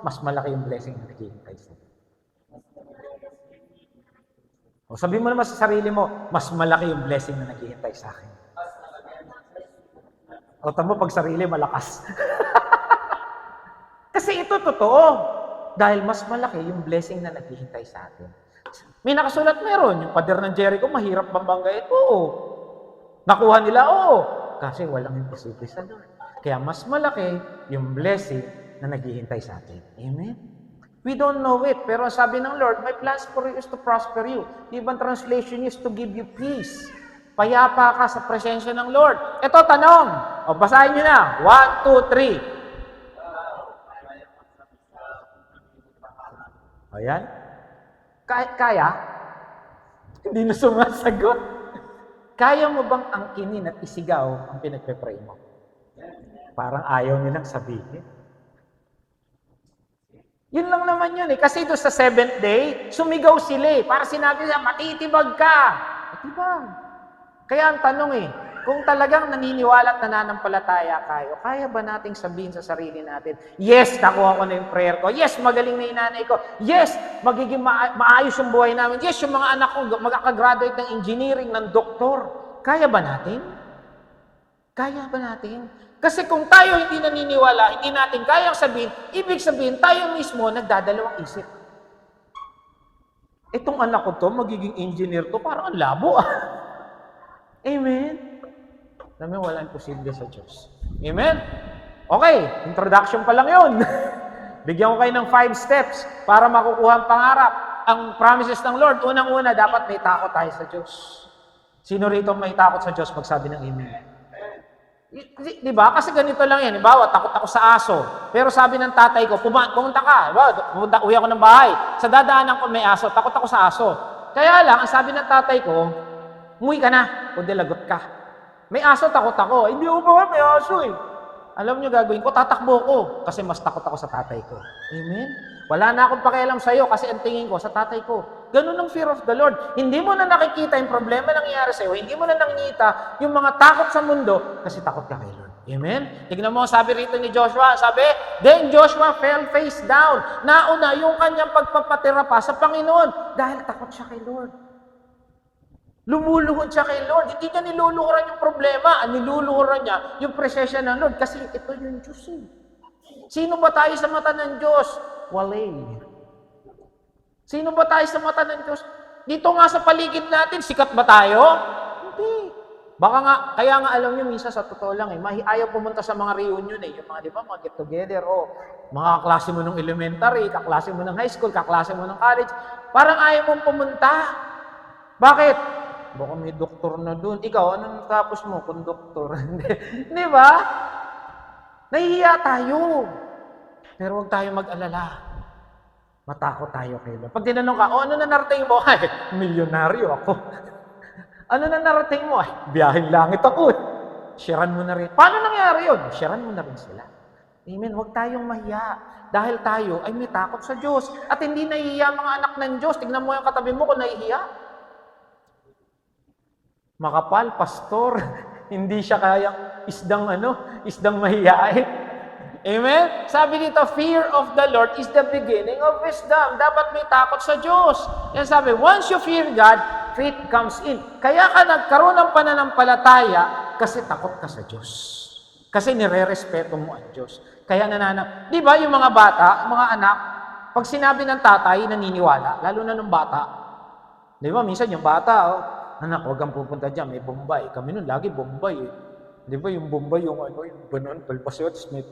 S1: mas malaki yung blessing na naghihintay sa'yo? O sabi mo naman sa sarili mo, mas malaki yung blessing na naghihintay sa akin. O tamo pag sarili, malakas. Kasi ito totoo. Dahil mas malaki yung blessing na naghihintay sa atin. May nakasulat meron. Yung pader ng Jericho, mahirap bambanggain. Oo. Nakuha nila, oo. Kasi walang imposible sa Lord. Kaya mas malaki yung blessing na naghihintay sa atin. Amen? We don't know it. Pero sabi ng Lord, my plans for you is to prosper you. The ibang translation is to give you peace. Payapa ka sa presensya ng Lord. Ito, tanong. O, basahin nyo na. 1, 2, 3. Ayan. Kaya? Hindi na sumasagot. Kaya mo bang angkinin at isigaw ang pinagpe-pray mo? Parang ayaw nilang sabihin. Yun lang naman yun eh. Kasi doon sa 7th day, sumigaw sila eh. Para sinabi nila, matitibag ka. Matibag. Kaya ang tanong eh, kung talagang naniniwala at nananampalataya kayo, kaya ba nating sabihin sa sarili natin, yes, nakuha ko na yung prayer ko. Yes, magaling na yung nanay ko. Yes, magiging maayos yung buhay namin. Yes, yung mga anak ko magkakagraduate ng engineering, ng doktor. Kaya ba natin? Kaya ba natin? Kasi kung tayo hindi naniniwala, hindi natin kayang sabihin, ibig sabihin, tayo mismo nagdadalawang isip. Itong anak ko to, magiging engineer to, parang ang labo ah. Amen? Alam mo, wala imposible sa Diyos. Amen? Okay, introduction pa lang yun. Bigyan ko kayo ng 5 steps para makukuha ang pangarap. Ang promises ng Lord, unang-una, dapat may takot tayo sa Diyos. Sino rito may takot sa Diyos magsabi ng amen? Di ba? Kasi ganito lang yan. Diba? Takot ako sa aso. Pero sabi ng tatay ko, pumunta ka. Diba? Uwi ako ng bahay. Sa dadaanan ko may aso, takot ako sa aso. Kaya lang, ang sabi ng tatay ko, Umuwi ka na, kundi lagot ka. May aso, takot ako. Hindi ako ba, may aso eh. Alam niyo gagawin ko, tatakbo ko kasi mas takot ako sa tatay ko. Amen? Wala na akong pakialam sa iyo kasi ang tingin ko sa tatay ko. Ganun ang fear of the Lord. Hindi mo na nakikita yung problema nangyayari sa iyo. Hindi mo na nakikita yung mga takot sa mundo kasi takot ka kay Lord. Amen? Tignan mo, sabi rito ni Joshua, sabi, then Joshua fell face down. Nauna yung kanyang pagpapatira pa sa Panginoon dahil takot siya kay Lord. Lumuluhod siya kay Lord. Hindi niya niluluhuran yung problema. Niluluhuran niya yung presensya ng Lord kasi ito yung Diyos eh. Sino ba tayo sa mata ng Diyos? Walay. Sino ba tayo sa mata ng Diyos? Dito nga sa paligid natin, sikat ba tayo? Hindi. Baka nga, kaya nga alam niyo, minsan sa totoo lang ayaw pumunta sa mga reunion eh. Yung mga, di ba, mga get together, mga kaklase mo ng elementary, kaklase mo ng high school, kaklase mo ng college. Parang ayaw mong pumunta. Bakit? Baka may doktor na doon. Ikaw, anong tapos mo kung doktor? Di ba? Nahihiya tayo. Pero huwag tayo mag-alala. Matakot tayo kay Lord. Pag tinanong ka, ano na narating mo? Ay, milyonaryo ako. Ano na narating mo? Ay, biyaheng langit ako. Sharean mo na rin. Paano nangyari yun? Sharean mo na rin sila. Amen. Huwag tayong mahiya. Dahil tayo ay may takot sa Diyos. At hindi nahihiya mga anak ng Diyos. Tignan mo yung katabi mo kung nahihiya. Makapal, pastor, hindi siya kayang isdang mahihain. Amen? Sabi dito, fear of the Lord is the beginning of wisdom. Dapat may takot sa Diyos. Yan sabi, once you fear God, faith comes in. Kaya ka nagkaroon ng pananampalataya kasi takot ka sa Diyos. Kasi nire-respeto mo ang Diyos. Kaya di ba yung mga bata, mga anak, pag sinabi ng tatay, naniniwala, lalo na ng bata. Di ba, minsan yung bata, anak, huwag kang pupunta dyan, may Bombay. Kami nun, lagi Bombay eh. Di ba yung Bombay, yung banon, palpasot, may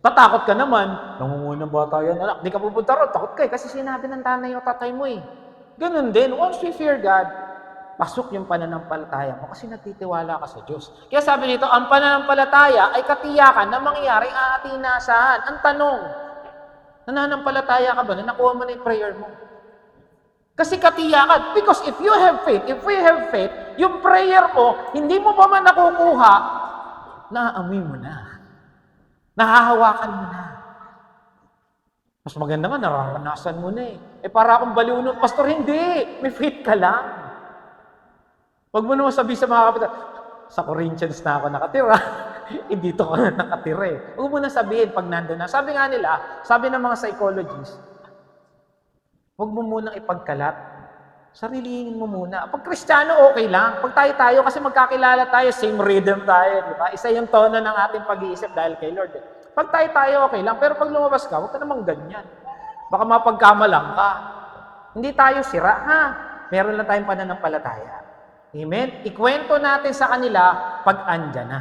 S1: tatakot ka naman. Nangungunang bata yan, anak, di ka pupunta ron, takot ka eh. Kasi sinabi ng tanay o tatay mo eh. Ganun din, once we fear God, pasok yung pananampalataya mo kasi nagtitiwala ka sa Diyos. Kaya sabi dito, ang pananampalataya ay katiyakan na mangyaring aatinasahan. Ang tanong, nananampalataya ka ba na nakuha mo na yung prayer mo? Kasi katiyakan. Because if you have faith, if we have faith, yung prayer mo, hindi mo pa man nakukuha, naaamoy mo na. Nahahawakan mo na. Mas maganda nga, nararanasan mo na eh. Para akong baliw nun, pastor, hindi. May faith ka lang. Huwag mo naman sabihin sa mga kapitan, sa Corinthians na ako nakatira. Dito ka na nakatira eh. Huwag mo na sabihin pag nandun na. Sabi nga nila, sabi ng mga psychologists, huwag mo munang ipagkalat. Sarilingin mo muna. Pag Kristiyano, okay lang. Pag tayo kasi magkakilala tayo, same rhythm tayo, di ba? Isa yung tono ng ating pag-iisip dahil kay Lord. Pag tayo, okay lang. Pero pag lumabas ka, huwag ka namang ganyan. Baka mapagkamalang ka. Hindi tayo sira, ha? Meron lang tayong pananampalataya. Amen? Ikwento natin sa kanila pag andyan na.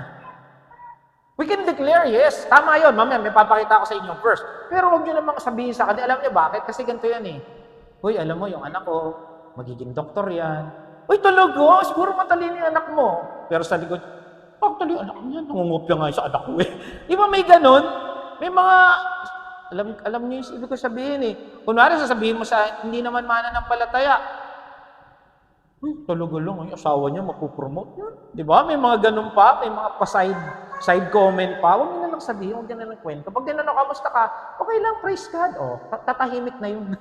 S1: We can declare, yes. Tama yun. Mamaya, may papakita ko sa inyo first. Pero huwag nyo namang sabihin sa kanila. Alam nyo bakit? Kasi ganito yan eh. Uy, alam mo, yung anak ko, magiging doktor yan. Uy, talaga, siguro matalino yung anak mo. Pero sa likod, actually, anak niya, nangungupya nga sa anak ko eh. Di ba may ganun? May mga, alam niyo yung ibig ko sabihin eh. Kunwari, sasabihin mo sa, hindi naman mananampalataya. Uy, talaga lang, yung asawa niya mapupromote yan. Di ba? May mga ganun pa, may mga side comment pa. Huwag niyo na lang sabihin, huwag niyo na lang kwento. Pag dinanong, kamusta ka? Okay lang, praise God. O, tatahimik na yun.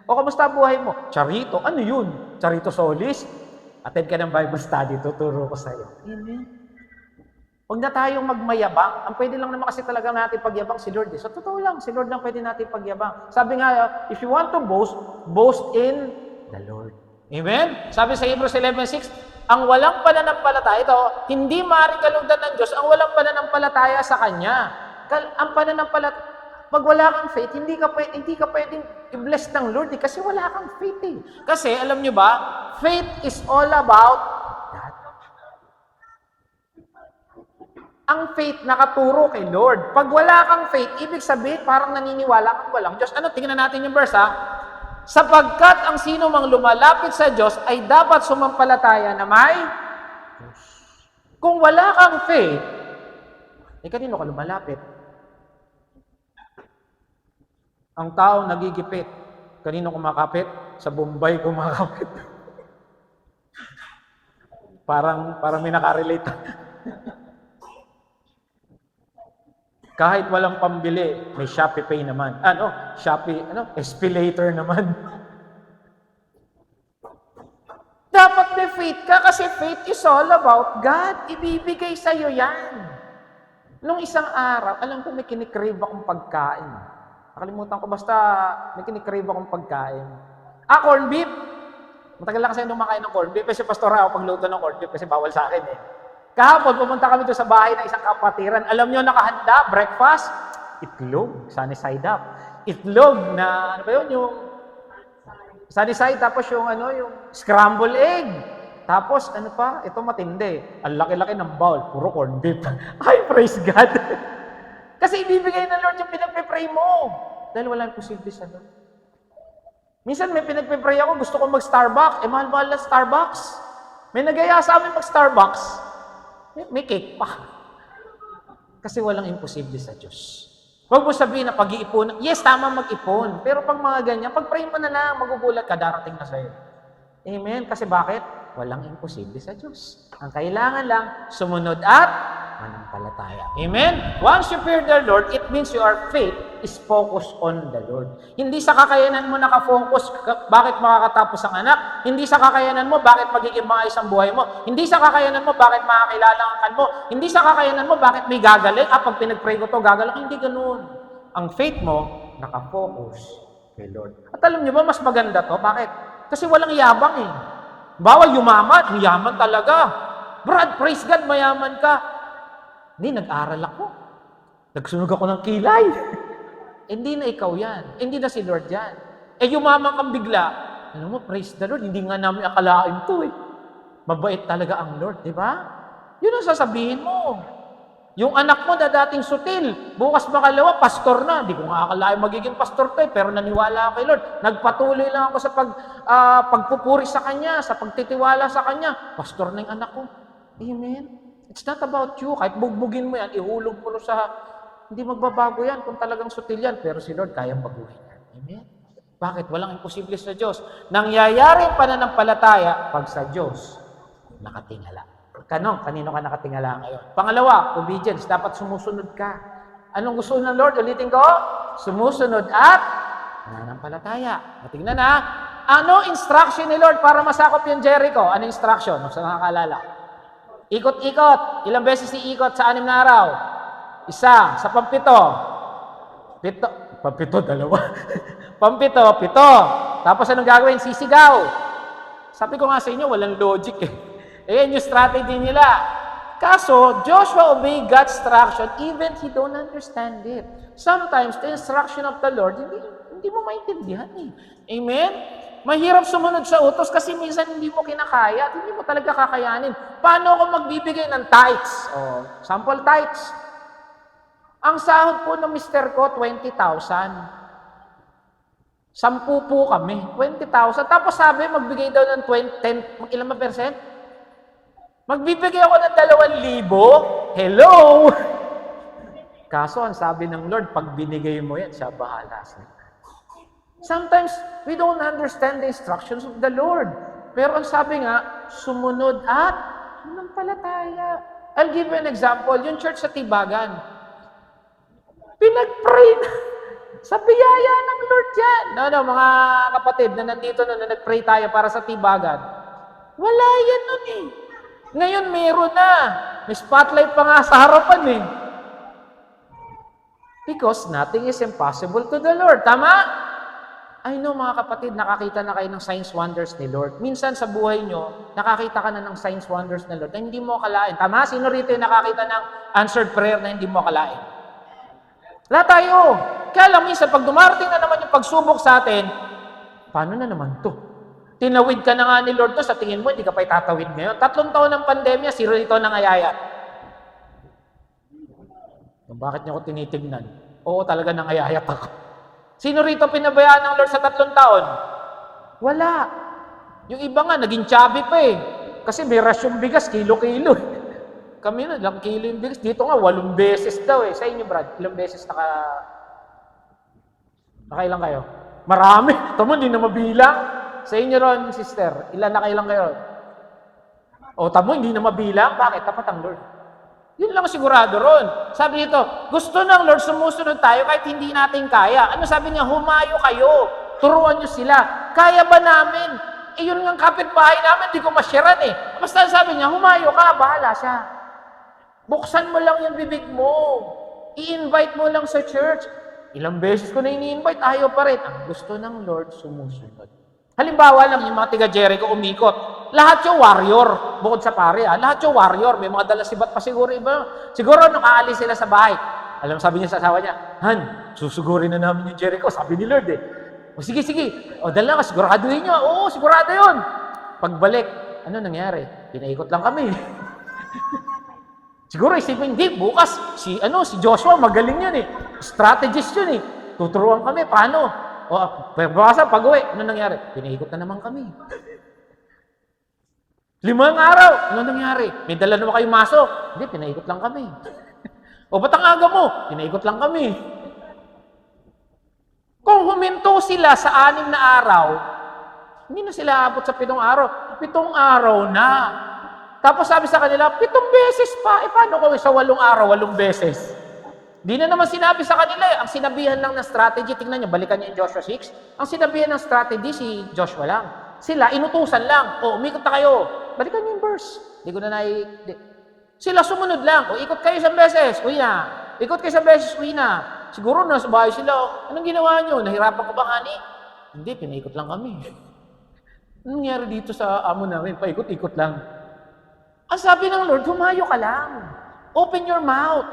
S1: O, kamusta buhay mo? Charito. Ano yun? Charito Solis? Attend ka ng Bible study, tuturo ko sa'yo. Amen. Huwag na tayong magmayabang. Ang pwede lang naman kasi talaga natin pagyabang si Lord. Sa totoo lang, si Lord lang pwede natin pagyabang. Sabi nga, if you want to boast, boast in the Lord. Amen? Sabi sa Hebrews 11:6, ang walang pananampalataya, ito, hindi maaaring kalugdan ng Diyos ang walang pananampalataya sa Kanya. Ang pananampalataya, pag wala kang faith, hindi ka pwedeng i-bless ng Lord kasi wala kang faith eh. Kasi, alam nyo ba, faith is all about that. Ang faith nakaturo kay Lord. Pag wala kang faith, ibig sabihin, parang naniniwala kang walang Diyos. Ano? Tingnan natin yung verse ha. Sapagkat ang sino mang lumalapit sa Diyos ay dapat sumampalataya na may Diyos. Kung wala kang faith, kanino ka lumalapit? Ang tao nagigipit. Kanino kumakapit? Sa Bombay kumakapit. Parang may nakarelate. Kahit walang pambili, may Shopee Pay naman. Espilator naman. Dapat may faith ka kasi faith is all about God. Ibibigay sa'yo yan. Nung isang araw, alam ko may kinikrave akong pagkain. Nakalimutan ko, basta may kinikrave akong pagkain. Corned beef. Matagal na kasi kumakain ng corned beef. Kasi pastor ako pagluto ng corned beef kasi bawal sa akin eh. Kahapon, pumunta kami doon sa bahay ng isang kapatiran. Alam nyo, nakahanda, breakfast, itlog, sunny side up. Itlog na, ano ba yun, yung sunny side, tapos yung scrambled egg. Tapos, ito matindi. Ang laki-laki ng bowl, puro corned beef. Ay, praise God. Kasi ibibigay ng Lord yung pinagpipray mo. Dahil walang posible sa Lord. Minsan may pinagpipray ako, gusto ko mag-Starbucks. Mahal-mahal na Starbucks. May nagaya sa amin mag-Starbucks. May cake pa. Kasi walang imposible sa Diyos. Huwag mo sabihin na pag-iipon. Yes, tama mag-ipon. Pero pag mga ganyan, pag-pray mo na lang, magugulat ka, darating na sa'yo. Amen? Kasi bakit? Walang imposible sa Diyos. Ang kailangan lang, sumunod at manampalataya. Amen? Once you fear the Lord, it means your faith is focused on the Lord. Hindi sa kakayanan mo nakafocus bakit makakatapos ang anak. Hindi sa kakayanan mo bakit magiging maayos ang buhay mo. Hindi sa kakayanan mo bakit makakilala ang kan mo. Hindi sa kakayanan mo bakit may gagaling. Pag pinag-pray ko to, gagaling. Hindi ganun. Ang faith mo, nakafocus kay Lord. At alam niyo ba, mas maganda to? Bakit? Kasi walang yabang eh. Bawal yumaman. Yaman talaga. Brad, praise God, mayaman ka. Hindi, nag-aral ako. Nagsunog ako ng kilay. Hindi na ikaw yan. Hindi na si Lord yan. Yumaman kang bigla. Alam mo, praise the Lord, hindi nga namin akalain to eh. Mabait talaga ang Lord, di ba? Yun ang sasabihin mo. Yung anak mo na dating sutil, bukas makalawa, pastor na. Hindi ko nga akalain magiging pastor to eh, pero naniwala ako kay Lord. Nagpatuloy lang ako sa pagpupuri sa Kanya, sa pagtitiwala sa Kanya. Pastor na yung anak ko. Amen? It's not about you. Kahit bugbugin mo yan, ihulog mo sa... Hindi magbabago yan kung talagang sutil yan. Pero si Lord kayang baguhin yan. Amen? Bakit? Walang imposible sa Diyos. Nangyayari ang pananampalataya pag sa Diyos nakatingala. Kanino ka nakatingala ngayon? Pangalawa, obedience. Dapat sumusunod ka. Anong gusto ng Lord? Ulitin ko. Sumusunod at pananampalataya. Matingnan na. Ano instruction ni Lord para masakop yung Jericho? Ano instruction? Sa nakakaalala? Ikot-ikot. Ilang beses iikot sa 6 na araw? 1. Sa pampito. 7. Pampito, 2. Pampito, 7. Tapos anong gagawin? Sisigaw. Sabi ko nga sa inyo, walang logic eh. Ayan yung strategy nila. Kaso, Joshua obeyed God's instruction even he don't understand it. Sometimes, the instruction of the Lord, hindi mo maintindihan eh. Amen? Mahirap sumunod sa utos kasi minsan hindi mo kinakaya at hindi mo talaga kakayanin. Paano ako magbibigay ng tithes? Sample tithes. Ang sahod po ng mister ko, 20,000. 10 po kami, 20,000. Tapos sabi, magbigay daw ng 10, ilan ba percent? Magbibigay ako ng 2,000. Hello! Kaso, ang sabi ng Lord, pag binigay mo yan, siya bahala sa'yo. Sometimes, we don't understand the instructions of the Lord. Pero ang sabi nga, sumunod at manampalataya. I'll give you an example. Yung church sa Tibagan, pinag-pray na sa biyaya ng Lord yan. Mga kapatid na nandito na nag-pray tayo para sa Tibagan. Wala yan nun eh. Ngayon, meron na. May spotlight pa nga sa harapan eh. Because nothing is impossible to the Lord. Tama? I know mga kapatid, nakakita na kayo ng signs wonders ni Lord. Minsan sa buhay nyo, nakakita ka na ng signs wonders ni Lord na hindi mo akalain. Tama? Sino rito yung nakakita ng answered prayer na hindi mo akalain? Wala tayo. Kaya lang minsan, pag dumarating na naman yung pagsubok sa atin, paano na naman to? Tinawid ka na nga ni Lord to, sa tingin mo, hindi ka pa itatawid ngayon. 3 taon ng pandemya, zero ito nangayayat. Bakit niyo ako tinitignan? Oo, talaga nangayayat ako. Sino rito pinabayaan ng Lord sa 3 taon? Wala. Yung iba nga, naging chubby pa eh. Kasi may rasyong bigas, kilo-kilo. Kami na, lang kilo yung bigas. Dito nga, 8 beses daw eh. Sa inyo, Brad, ilang beses nakailang kayo? Marami. Tama, hindi na mabilang. Sa inyo ron, sister, ilan nakailang kayo? O tamo, hindi na mabilang. Bakit? Tapat ang Lord. Yun lang sigurado ron. Sabi nito, gusto ng Lord sumusunod tayo kahit hindi natin kaya. Ano sabi niya? Humayo kayo. Turuan niyo sila. Kaya ba namin? Yun nga kapitbahay namin, di ko masyaran eh. Basta sabi niya, humayo ka, bahala siya. Buksan mo lang yung bibig mo. I-invite mo lang sa church. Ilang beses ko na ini-invite, ayaw pa rin. Ang gusto ng Lord sumusunod. Halimbawa lang, yung mga tiga-Jericho umikot. Lahat yung warrior, bukod sa pare. Lahat yung warrior. May mga dalasibat pa siguro iba. Siguro nung aalis sila sa bahay. Alam, sabi niya sa asawa niya, Han, susugurin na namin yung Jericho. Sabi ni Lord eh. O sige, sige. O dala ka, siguraduhin niyo. Oo, sigurado yun. Pagbalik, ano nangyari? Pinaikot lang kami. Siguro isipin, hindi, bukas, si Joshua, magaling yan eh. Strategist yun eh. Tuturuan kami, paano? O, bukasan, pag-uwi, ano nangyari? Pinaikot na naman kami. 5 araw, ano nangyari? May dala naman kayong maso. Hindi, pinaikot lang kami. O, ba't ang aga mo? Pinaikot lang kami. Kung huminto sila sa 6 na araw, hindi na sila abot sa 7 araw. 7 araw na. Tapos sabi sa kanila, 7 beses pa. Paano kung sa 8 araw, 8 beses? Di na naman sinabi sa kanila eh. Ang sinabihan lang ng strategy, tingnan nyo, balikan nyo yung Joshua 6. Ang sinabihan ng strategy, si Joshua lang. Sila, inutusan lang. O, umikot na kayo. Balikan nyo yung verse. Sila sumunod lang. O, ikot kayo 1 beses. Uwi na. Ikot kayo 1 beses. Uwi na. Siguro nasa bahay sila. Anong ginawa nyo? Nahirapan ko ba kani? Hindi, pinaikot lang kami. Anong nangyari dito sa amo namin? Paikot-ikot lang. Ang sabi ng Lord, humayo ka lang. Open your mouth.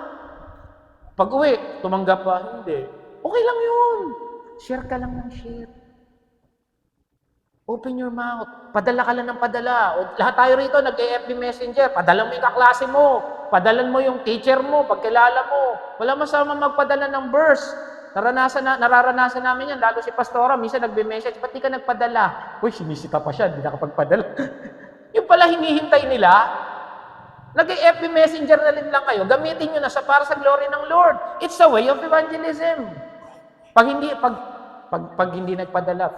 S1: Pag uwi, tumanggap pa, hindi. Okay lang yun. Share ka lang ng share. Open your mouth. Padala ka lang ng padala. O, lahat tayo rito, nag-FB Messenger. Padala mo yung kaklase mo. Padalan mo yung teacher mo, pagkilala mo. Wala masama magpadala ng verse. Nararanasan namin yan. Lalo si Pastora, minsan nagbe-message, ba't di ka nagpadala? Uy, sinisita pa siya, hindi nakapagpadala. Yung pala hinihintay nila, nag-FB Messenger na lang kayo, gamitin nyo na para sa glory ng Lord. It's a way of evangelism. Pag hindi nagpadala,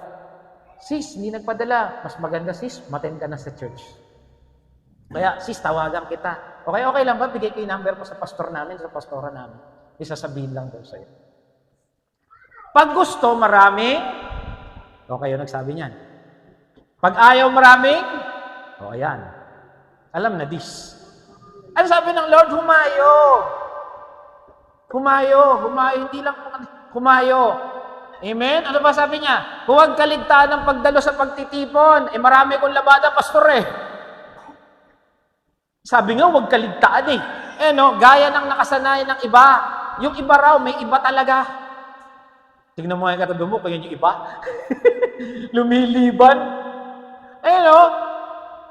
S1: sis, hindi nagpadala, mas maganda sis, maten ka na sa church. Kaya sis, tawagan kita. Okay lang ba? Bigay ko yung number mo sa pastor namin, sa pastora namin. Isasabihin lang daw sa'yo. Pag gusto, maraming, okay yung nagsabi niyan. Pag ayaw maraming, ayan. Alam na this. Ano sabi ng Lord? Humayo. Humayo. Humayo. Hindi lang humayo. Amen? Ano ba sabi niya? Huwag kaligtaan ng pagdalo sa pagtitipon. Marami kong labada, pastor eh. Sabi nga, huwag kaligtaan eh. Gaya ng nakasanayan ng iba. Yung iba raw, may iba talaga. Tingnan mo nga yung katabi mo, kaya yung iba. Lumiliban.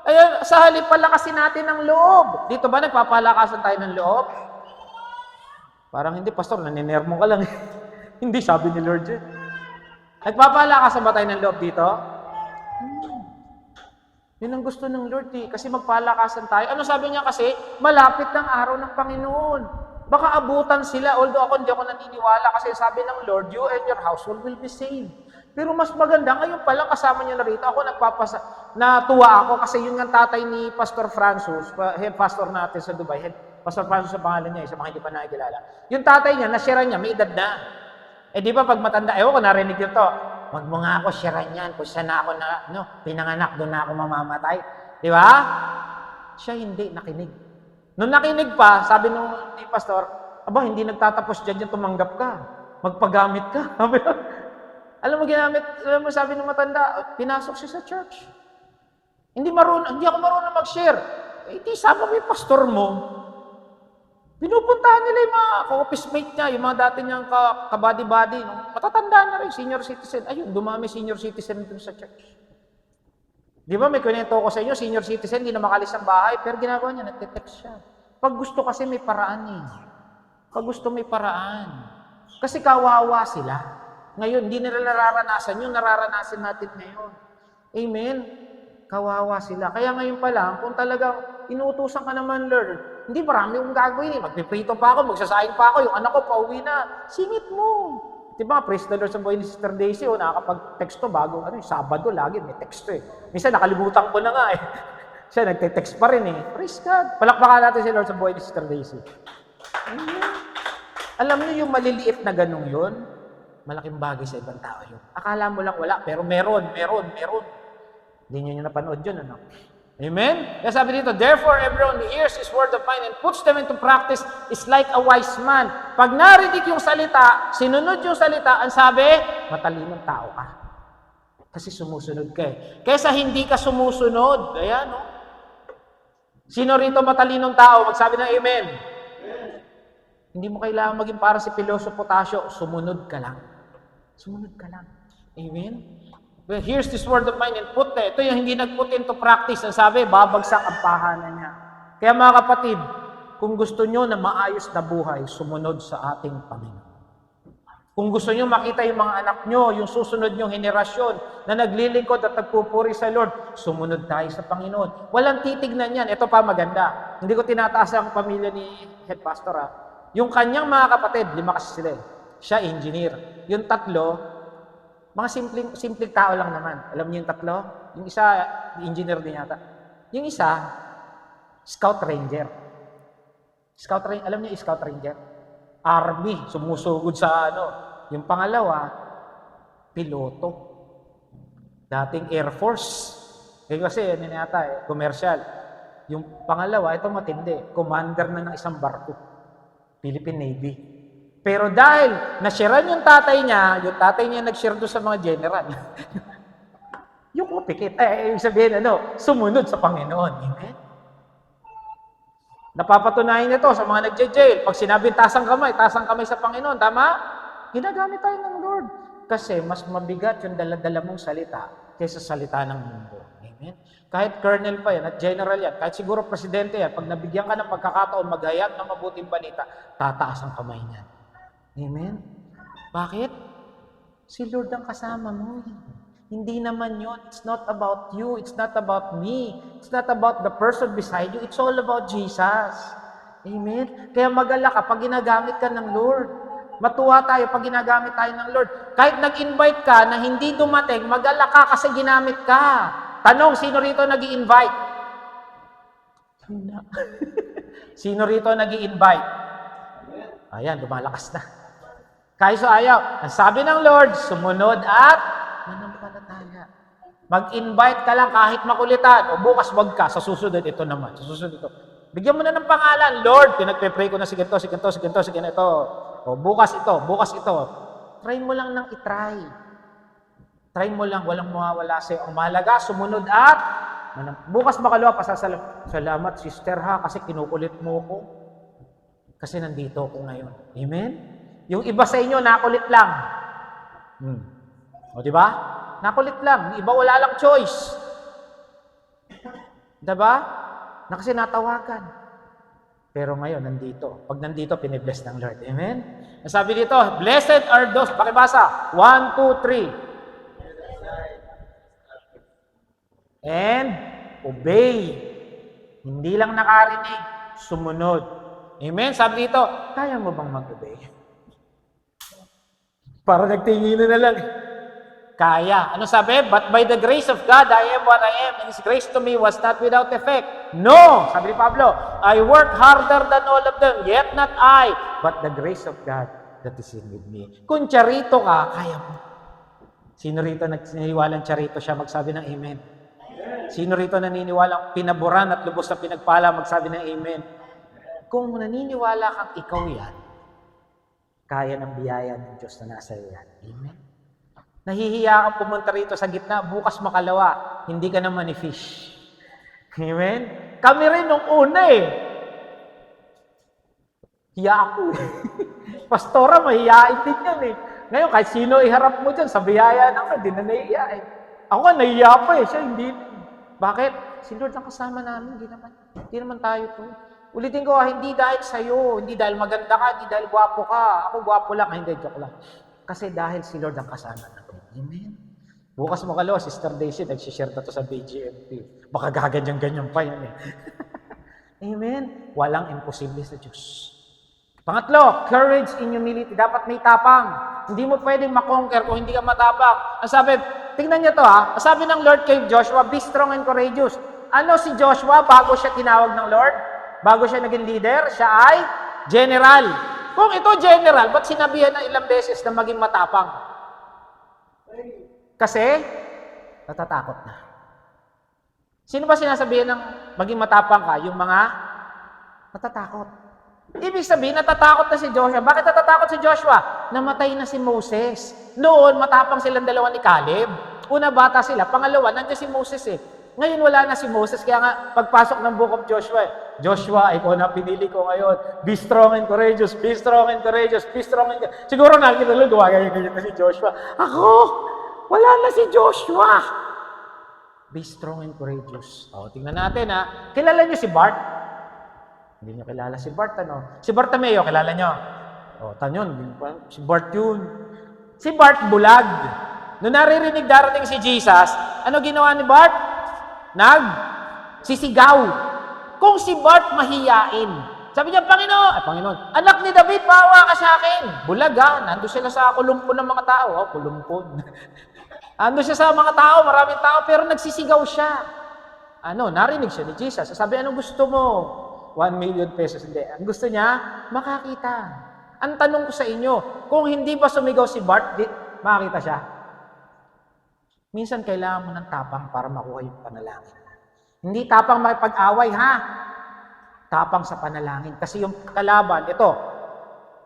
S1: Ayan, sa halip palakasin natin ng loob. Dito ba nagpapalakasan tayo ng loob? Parang hindi, pastor, naninermo ka lang. Hindi, sabi ni Lord yun. Nagpapalakasan ba tayo ng loob dito? Yun ang gusto ng Lord eh. Kasi magpalakasan tayo. Ano sabi niya kasi? Malapit ng araw ng Panginoon. Baka abutan sila. Although hindi ako naniniwala kasi sabi ng Lord, you and your household will be saved. Pero mas maganda, ngayon pa lang kasama niyo na rito, ako natuwa ako kasi yun nga tatay ni Pastor Francis, head pastor natin sa Dubai, Pastor Francis sa pangalan niya, sa mga hindi pa nakikilala. Yung tatay niya, na-share niya, may edad na. Di ba pag matanda, ko narinig yun to, wag mo nga ako sharean yan, kung saan na ako pinanganak, doon na ako mamamatay. Di ba? Siya hindi, nakinig. Nung nakinig pa, sabi ni Pastor, hindi nagtatapos dyan yung tumanggap ka. Magpagamit ka. Alam mo, sabi ng matanda, pinasok siya sa church. Hindi ako marunong mag-share. Di sama mo yung pastor mo. Pinupuntahan nila yung mga ka-office mate niya, yung mga dati niyang ka-body-body. Matatanda na rin, senior citizen. Ayun, dumami senior citizen dun sa church. Di ba, may kwento ko sa inyo, senior citizen, hindi na makalis ng bahay, pero ginagawa niya, nagte-text siya. Pag gusto kasi may paraan eh. Pag gusto may paraan. Kasi kawawa sila. Ngayon, hindi nila nararanasan yung nararanasan natin ngayon. Amen? Kawawa sila. Kaya ngayon pa lang, kung talagang inuutusan ka naman, Lord, hindi marami kong gagawin eh. Magpiprito pa ako, magsasaing pa ako, yung anak ko pauwi na. Singit mo. Diba, praise the Lord sa buhay ni Sister Daisy, nakakapag-texto bago, Sabado lagi, may texto eh. Minsan nakalimutan ko na nga eh. Siya nagte-text pa rin eh. Praise God. Palakpakan natin si Lord sa buhay ni Sister Daisy. Amen. Alam niyo yung maliliit na ganun yun, malaking bagay sa ibang tao yun. Akala mo lang wala, pero meron. Hindi niyo napanood yun, ano? Amen? Kaya sabi dito, therefore, everyone who hears His word of mine and puts them into practice is like a wise man. Pag narinig yung salita, sinunod yung salita, ang sabi, matalinong tao ka. Kasi sumusunod ka eh. Kaysa hindi ka sumusunod. Ayan, no? Sino rito matalinong tao? Magsabi ng amen. Hindi mo kailangan maging para si Piloso Potasio. Sumunod ka lang. Sumunod ka lang. Amen? Well, here's this word of mine and put it. Ito yung hindi nag-put into practice. Ang sabi, babagsak ang pahanan niya. Kaya mga kapatid, kung gusto nyo na maayos na buhay, sumunod sa ating Panginoon. Kung gusto nyo makita yung mga anak nyo, yung susunod nyong henerasyon na naglilingkod at nagpupuri sa Lord, sumunod tayo sa Panginoon. Walang titignan yan. Ito pa maganda. Hindi ko tinataas ang pamilya ni Head Pastor. Yung kanyang mga kapatid, 5 kasi sila. Siya engineer. Yung 3, mga simpleng tao lang naman. Alam niyo yung 3? Yung isa, engineer din yata. Yung isa, Scout Ranger. Scout Ranger, alam niyo yung Scout Ranger? Army, sumusugod sa ano. Yung pangalawa, piloto. Dating Air Force. Kasi ano yata commercial. Yung pangalawa, ito matindi. Commander na ng isang barko. Philippine Navy. Pero dahil nasharean yung tatay niya nag-share doon sa mga general. Yung kupikit, sabihin, sumunod sa Panginoon. Amen? Napapatunayan nito sa mga nagje-jail. Pag sinabing tasang kamay sa Panginoon. Tama? Ginagamit tayo ng Lord. Kasi mas mabigat yung dala-dala mong salita kaysa salita ng mundo. Amen? Kahit colonel pa yan at general yan, kahit siguro presidente yan, pag nabigyan ka ng pagkakataon maghayag ng mabuting balita, tataas ang kamay niya. Amen? Bakit? Si Lord ang kasama mo. Hindi naman yun. It's not about you. It's not about me. It's not about the person beside you. It's all about Jesus. Amen? Kaya mag-alala ka pag ginagamit ka ng Lord. Matuwa tayo pag ginagamit tayo ng Lord. Kahit nag-invite ka na hindi dumating, mag-alala ka kasi ginamit ka. Tanong, sino rito nag-i-invite? Sino rito nag-i-invite? Ayan, lumalakas na. Kaysa ayaw. Ang sabi ng Lord, sumunod at manampalataya. Mag-invite ka lang kahit makulitan. O bukas wag ka. Sa susunod ito naman. Sa susunod ito. Bigyan mo na ng pangalan. Lord, pinagpe-pray ko na si ganito. O bukas ito. Try mo lang nang itry. Try mo lang. Walang mawawala sa'yo. Ang mahalaga, sumunod at bukas makalawa, salamat sister ha, kasi kinukulit mo ko. Kasi nandito ako ngayon. Amen? Yung iba sa inyo, nakulit lang. O, diba? Nakulit lang. Yung iba wala lang choice. Diba? Na kasi natawagan. Pero ngayon, nandito. Pag nandito, pinibless ng Lord. Amen? Sabi dito, blessed are those. Pakibasa. 1, 2, 3. And obey. Hindi lang nakarinig. Sumunod. Amen? Sabi dito, kaya mo bang mag-obey? Para nagtingin na lang. Kaya. Ano sabi? But by the grace of God, I am what I am. And His grace to me was not without effect. No! Sabi ni Pablo, I work harder than all of them, yet not I, but the grace of God that is in with me. Kung charito ka, kaya mo. Sino rito naniniwalang charito siya? Magsabi ng amen. Sino rito naniniwalang pinaboran at lubos na pinagpala? Magsabi ng amen. Kung naniniwala kang ikaw yan, kaya ng biyaya ng Diyos na nasa iyo yan. Amen? Nahihiya kang pumunta rito sa gitna, bukas makalawa, hindi ka naman ni-fish. Amen? Kami rin nung una Hiya ako Pastora, mahihain din yan Ngayon, kahit sino iharap mo dyan, sa biyaya naman, hindi na nahihiya Ako nga, nahihiya pa siya hindi. Bakit? Si Lord ang kasama namin, hindi naman tayo to. Ulitin ko, hindi dahil sa'yo, hindi dahil maganda ka, hindi dahil gwapo ka. Ako gwapo lang, hindi, joke lang. Kasi dahil si Lord ang kasama natin. Amen? Bukas makalawa, Sister Daisy, nagsishare na to sa BGMP. Baka gaganyan-ganyan pa yan Amen? Walang imposible sa Diyos. Pangatlo, courage in humility. Dapat may tapang. Hindi mo pwedeng makonquer kung hindi ka matapang. Ang sabi, tingnan niyo to Ang sabi ng Lord kay Joshua, be strong and courageous. Ano si Joshua bago siya tinawag ng Lord? Bago siya naging leader, siya ay general. Kung ito general, ba't sinabihan ng ilang beses na maging matapang? Kasi, natatakot na. Sino ba sinasabihan ng maging matapang ka? Yung mga natatakot. Ibig sabihin, natatakot na si Joshua. Bakit natatakot si Joshua? Namatay na si Moses. Noon, matapang silang dalawa ni Caleb. Una, bata sila. Pangalawa, nandiyan si Moses eh. Ngayon, wala na si Moses. Kaya nga, pagpasok ng book of Joshua, Joshua, ikaw na pinili ko ngayon. Be strong and courageous. Be strong and courageous. Be strong and courageous. Siguro nakikita nyo, gumagaya na si Joshua. Ako, wala na si Joshua. Be strong and courageous. O, tingnan natin ha. Kilala niyo si Bart? Hindi niyo kilala si Bart, ano? Si Bartimeo, kilala niyo? O, tanyon, si Bart yun. Si Bart bulag. Noong naririnig darating si Jesus, ano ginawa ni Bart? Sisigaw. Kung si Bart mahiyain, sabi niya, Panginoon, anak ni David, paawa ka sa akin. Bulag ha, nandun sila sa kulumpon ng mga tao. O, kulumpon. Ando siya sa mga tao, maraming tao, pero nagsisigaw siya. Narinig siya ni Jesus. Sabi, anong gusto mo? 1 million pesos. Hindi. Ang gusto niya, makakita. Ang tanong ko sa inyo, kung hindi ba sumigaw si Bart, makakita siya? Minsan kailangan mo ng tapang para makuha yung panalangin. Hindi tapang makipag-away, ha? Tapang sa panalangin. Kasi yung kalaban, ito,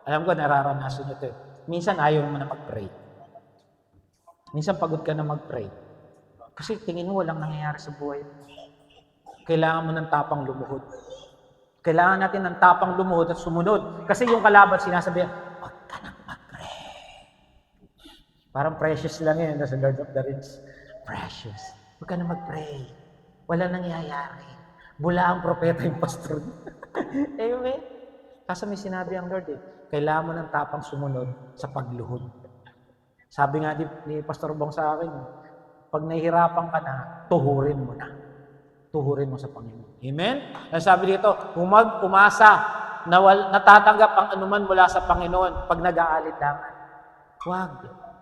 S1: alam ko, nararanasan nyo ito. Minsan ayaw mo na mag-pray. Minsan pagod ka na mag-pray. Kasi tingin mo walang nangyayari sa buhay. Kailangan mo ng tapang lumuhod. Kailangan natin ng tapang lumuhod at sumunod. Kasi yung kalaban sinasabi, huwag ka nang mag-pray. Parang precious lang yun sa Lord of the Rings. Precious. Huwag ka nang mag-pray. Walang nangyayari. Bula ang propeta yung pastor. Amen. Kasi may sinabi ang Lord kailangan mo ng tapang sumunod sa pagluhod. Sabi nga ni Pastor Bong sa akin, pag nahihirapan ka na, tuhurin mo na. Tuhurin mo sa Panginoon. Amen? Sabi dito, umasa na natatanggap ang anuman mula sa Panginoon pag nag-aalinlangan. Huwag.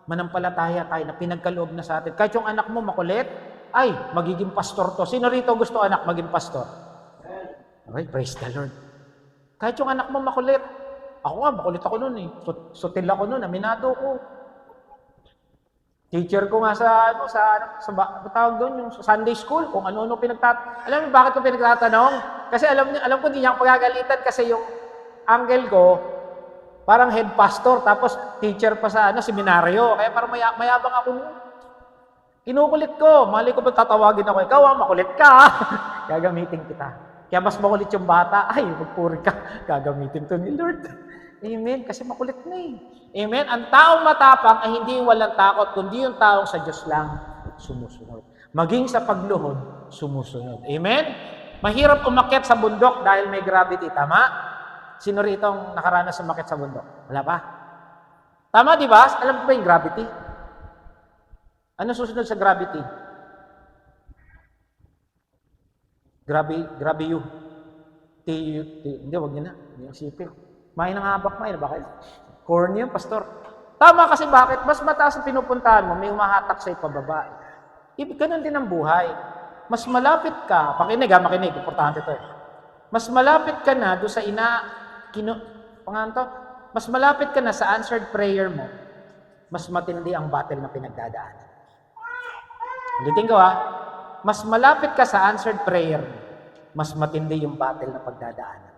S1: Manampalataya tayo na pinagkaloob na sa atin. Kahit yung anak mo makulit, ay, magiging pastor to. Sino rito gusto anak maging pastor? Okay, praise the Lord. Kahit yung anak mo makulit. Ako nga, makulit ako nun eh. Sutil ako nun, aminado ko. Teacher ko nga sa tawag doon, yung Sunday school, kung ano-ano alam mo bakit ko pinagtatanong? Kasi alam ko hindi niya ako pagagalitan kasi yung uncle ko, parang head pastor, tapos teacher pa sa seminaryo. Kaya parang mayabang ako nun. Kinukulit ko. Mali ko ba tatawagin ako, ikaw makulit ka. Gagamitin kita. Kaya mas makulit yung bata, ay, magpuri ka. Gagamitin to ni Lord. Amen. Kasi makulit na eh. Amen. Ang taong matapang ay hindi yung walang takot, kundi yung taong sa Diyos lang sumusunod. Maging sa pagluhod, sumusunod. Amen. Mahirap umakyat sa bundok dahil may gravity. Tama? Sino rito ang nakaranas umakyat sa bundok? Wala pa? Tama, di ba? Alam mo ba yung gravity? Ano susunod sa gravity? Grabe you. Hindi, wag niyo na. Hindi yung sipil. May nangabak may, bakit? Corny yung pastor. Tama kasi bakit? Mas mataas ang pinupuntahan mo, may umahatak sa'yo pababa. Ganun din ang buhay. Mas malapit ka, makinig, importante ito Mas malapit ka na doon sa mas malapit ka na sa answered prayer mo, mas matindi ang battle na pinagdadaanan. Ulitin ko mas malapit ka sa answered prayer mo, mas matindi yung battle na pagdadaanan.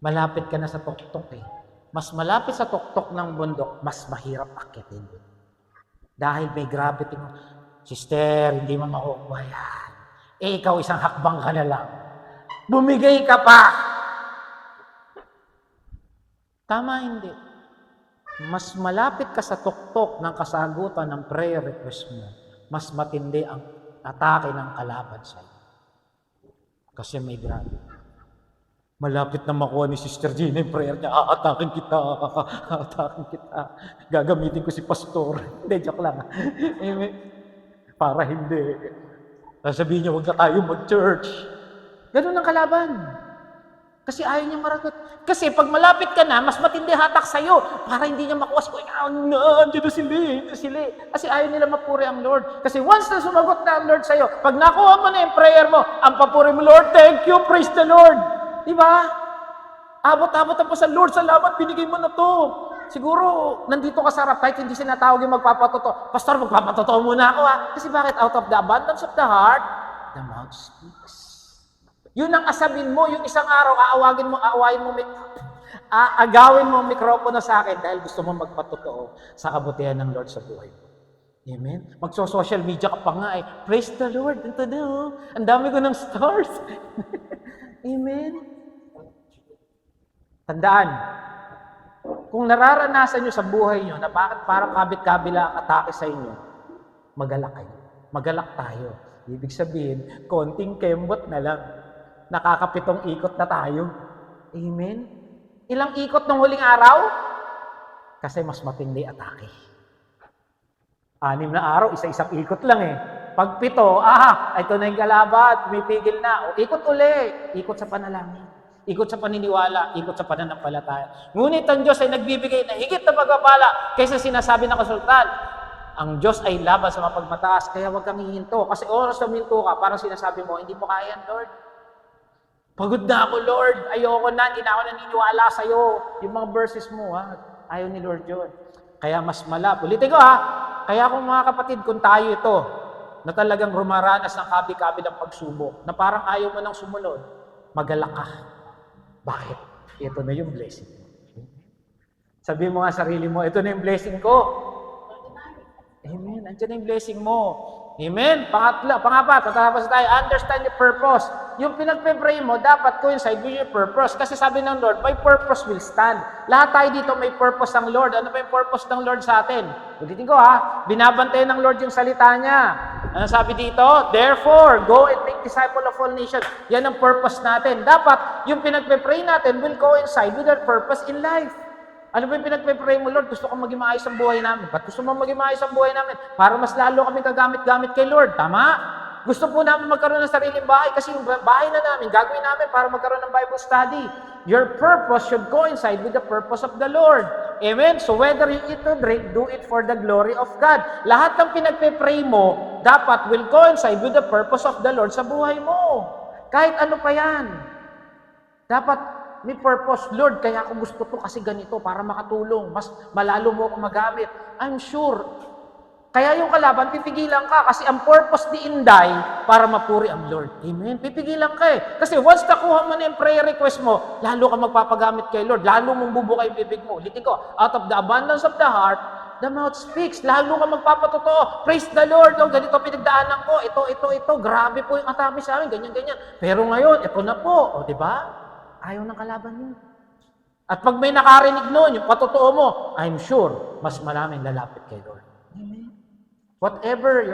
S1: Malapit ka na sa tuktok Mas malapit sa tuktok ng bundok, mas mahirap akyatin. Dahil may gravity mo. Sister, hindi mo makukuha yan. Ikaw isang hakbang ka na lang. Bumigay ka pa. Tama, hindi. Mas malapit ka sa tuktok ng kasagutan ng prayer request mo, mas matindi ang atake ng kalaban sa'yo. Kasi may gravity. Malapit na makuha ni Sister Gina yung prayer niya, aatakin kita. Gagamitin ko si pastor. Hindi, joke lang. Amen. Para hindi. Sasabihin niya, huwag na tayo mag-church. Ganun ang kalaban. Kasi ayaw niya maragot. Kasi pag malapit ka na, mas matindi hatak sa'yo para hindi niya makuwas ko. Dito sila. Kasi ayaw nila mapuri ang Lord. Kasi once na sumagot na ang Lord sa'yo, pag nakuha mo na yung prayer mo, ang papuri mo, Lord, thank you, praise the Lord. Diba? Abot-abot ang pa sa Lord, salamat, binigay mo na to. Siguro, nandito ka sa harap, kahit hindi sinatawag yung magpapatotoo. Pastor, magpapatotoo muna ako ha. Kasi bakit? Out of the abundance of the heart, the mouth speaks. Yun ang asabin mo, yung isang araw, agawin mo ang mikropono sa akin dahil gusto mo magpatotoo sa kabutihan ng Lord sa buhay mo. Amen? Magso-social media ka pa nga eh. Praise the Lord. Ito na oh. Ang dami ko ng stars. Amen? Tandaan, kung nararanasan nyo sa buhay nyo na bakit parang kabit-kabila ang atake sa inyo, magalak kayo. Magalak tayo. Ibig sabihin, konting kembot na lang. Nakakapitong ikot na tayo. Amen? Ilang ikot ng huling araw? Kasi mas matindi atake. 6 na araw, isa-isang ikot lang eh. Pag 7, ito na yung kalaban, pumipigil na. O, ikot uli. Ikot sa panalangin. Ikot sa paniniwala. Ikot sa pananampalataya. Ngunit ang Diyos ay nagbibigay na higit na pagpapala kaysa sinasabi ng kasultan. Ang Diyos ay laban sa mapagmataas, kaya huwag kang hihinto. Kasi oras na minto ka, parang sinasabi mo, hindi mo kaya, Lord. Pagod na ako, Lord. Ayoko na, hindi na ako naniniwala sa'yo. Yung mga verses mo, ayaw ni Lord yun. Kaya mas malap. Ulitin ko, Kaya kung mga kapatid, kung tayo ito, na talagang rumaranas ng kabi-kabi ng pagsubok, na parang ayaw mo nang sumunod, magalak ka. Bakit? Ito na yung blessing. Sabi mo nga sarili mo, ito na yung blessing ko. Amen. Andiyan na yung blessing mo. Amen. Pangapat, tatapos tayo, understand your purpose. Yung pinagpe-pray mo, dapat coincide with your purpose. Kasi sabi ng Lord, my purpose will stand. Lahat tayo dito may purpose ng Lord. Ano ba yung purpose ng Lord sa atin? Ulitin ko binabantayan ng Lord yung salita niya. Ano sabi dito? Therefore, go and make disciple of all nations. Yan ang purpose natin. Dapat yung pinagpe-pray natin will coincide with our purpose in life. Ano ba yung pinagpe-pray mo, Lord? Gusto ko maging maayos ang buhay namin. Ba't gusto mo maging maayos ang buhay namin? Para mas lalo kami kagamit-gamit kay Lord. Tama? Gusto po namin magkaroon ng sariling bahay kasi yung bahay na namin, gagawin namin para magkaroon ng Bible study. Your purpose should coincide with the purpose of the Lord. Amen? So whether you eat or drink, do it for the glory of God. Lahat ng pinagpe-pray mo, dapat will coincide with the purpose of the Lord sa buhay mo. Kahit ano pa yan. Dapat may purpose. Lord, kaya ako gusto to kasi ganito para makatulong. Mas malalo mo ako magamit. I'm sure. Kaya yung kalaban, pipigilan ka kasi ang purpose ni Inday para mapuri ang Lord. Amen? Pipigilan ka eh. Kasi once nakuha mo na yung prayer request mo, lalo ka magpapagamit kay Lord. Lalo mong bubuka yung bibig mo. Ulitin ko, out of the abundance of the heart, the mouth speaks. Lalo ka magpapatotoo. Praise the Lord. Ganito pinagdaanan ko. Ito. Grabe po yung atake sa amin. Ganyan. Pero ngayon, ito na po. O, di ba? Ayaw ng kalaban yun. At pag may nakarinig noon, yung patotoo mo, I'm sure, mas maraming lalapit kay Lord. Amen. Whatever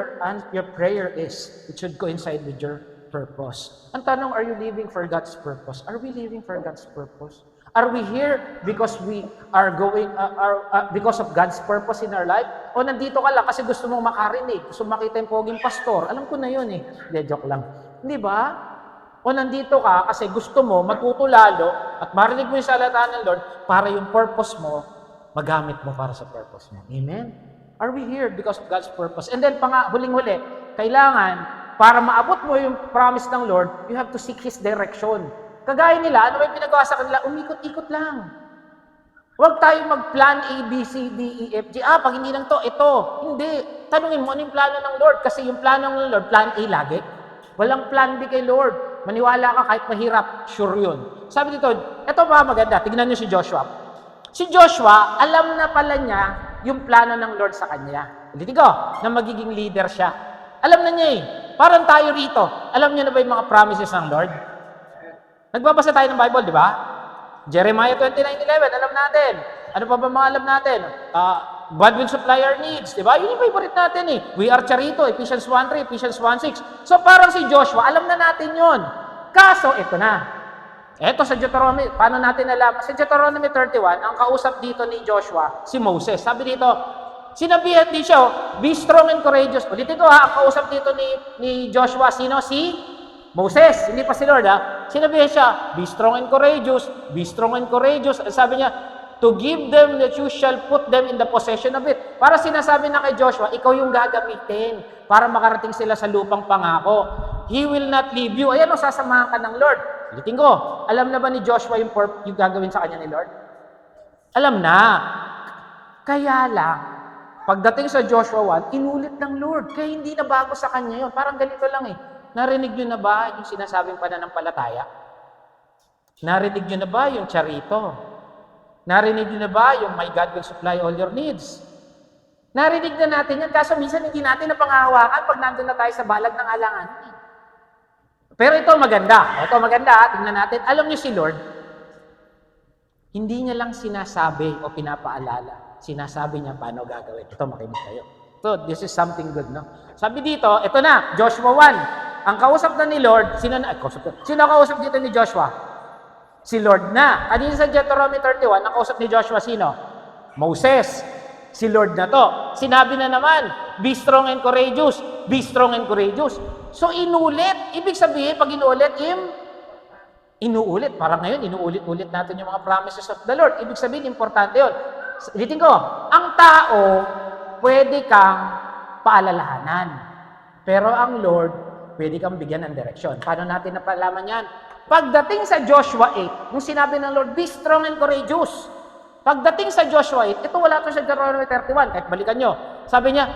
S1: your prayer is, it should coincide with your purpose. Ang tanong, are you living for God's purpose? Are we living for God's purpose? Are we here because we are going, because of God's purpose in our life? O nandito ka lang kasi gusto mong makarinig, gusto mong makita yung poging pastor? Alam ko na yun eh. Hindi, joke lang. Hindi ba? O nandito ka kasi gusto mo matuto lalo at marinig mo yung salita ng Lord para yung purpose mo, magamit mo para sa purpose mo. Amen? Are we here because of God's purpose? And then, huling-huli, kailangan, para maabot mo yung promise ng Lord, you have to seek His direction. Kagaya nila, ano ba yung pinagawa sa kanila? Umikot-ikot lang. Huwag tayo mag-plan A, B, C, D, E, F, G. Pag hindi lang to, ito. Hindi. Tanungin mo, ano yung plano ng Lord? Kasi yung plano ng Lord, plan A lagi. Walang plan B kay Lord. Maniwala ka kahit mahirap, sure yun. Sabi dito, ito pa maganda, tignan niyo si Joshua. Si Joshua, alam na pala niya yung plano ng Lord sa kanya. Ulitin ko, na magiging leader siya. Alam na niya eh. Parang tayo rito. Alam niyo na ba yung mga promises ng Lord? Nagbabasa tayo ng Bible, di ba? Jeremiah 29:11, alam natin. Ano pa ba mga alam natin? God will supply our needs, di ba? Yun yung favorite natin eh. We are charito, Ephesians 1:3, Ephesians 1:6. So parang si Joshua, alam na natin yun. Kaso, ito na. Ito sa Deuteronomy, paano natin alam? Sa Deuteronomy 31, ang kausap dito ni Joshua, si Moses. Sabi dito, sinabihan din siya, be strong and courageous. Ulitin ko ang kausap dito ni Joshua, sino? Si Moses. Hindi pa si Lord Sinabi siya, be strong and courageous, be strong and courageous. Sabi niya, to give them that you shall put them in the possession of it. Para sinasabi na kay Joshua, ikaw yung gagamitin para makarating sila sa lupang pangako. He will not leave you. Ayan o, sasamahan ka ng Lord. Ulitin ko, alam na ba ni Joshua yung gagawin sa kanya ni Lord? Alam na. Kaya lang, pagdating sa Joshua 1, inulit ng Lord. Kaya hindi na bago sa kanya yun. Parang ganito lang eh. Narinig nyo na ba yung sinasabing pananampalataya? Narinig nyo na ba yung charito? Narinig nyo na ba yung my God will supply all your needs? Narinig na natin yan, kaso minsan hindi natin napangahawakan pag nandun na tayo sa balag ng alangan. Pero ito maganda. Ito maganda, tingnan natin. Alam niyo si Lord, hindi niya lang sinasabi o pinapaalala. Sinasabi niya paano gagawin. Ito, makinig kayo. So, this is something good, no? Sabi dito, ito na, Joshua 1. Ang kausap na ni Lord, sino kausap dito ni Joshua? Si Lord na. Kanina sa Deuteronomy 31, ang kausap ni Joshua sino? Moses. Si Lord na to. Sinabi na naman, be strong and courageous. Be strong and courageous. So, inulit. Ibig sabihin, pag inuulit, inuulit. Parang ngayon, inuulit-ulit natin yung mga promises of the Lord. Ibig sabihin, importante yun. Ulitin ko, ang tao, pwede kang paalalahanan. Pero ang Lord, pwede kang bigyan ng direksyon. Paano natin napalaman yan? Pagdating sa Joshua 8, nung sinabi ng Lord, be strong and courageous. Pagdating sa Joshua 8, ito wala ito sa Deuteronomy 31, kahit balikan nyo. Sabi niya,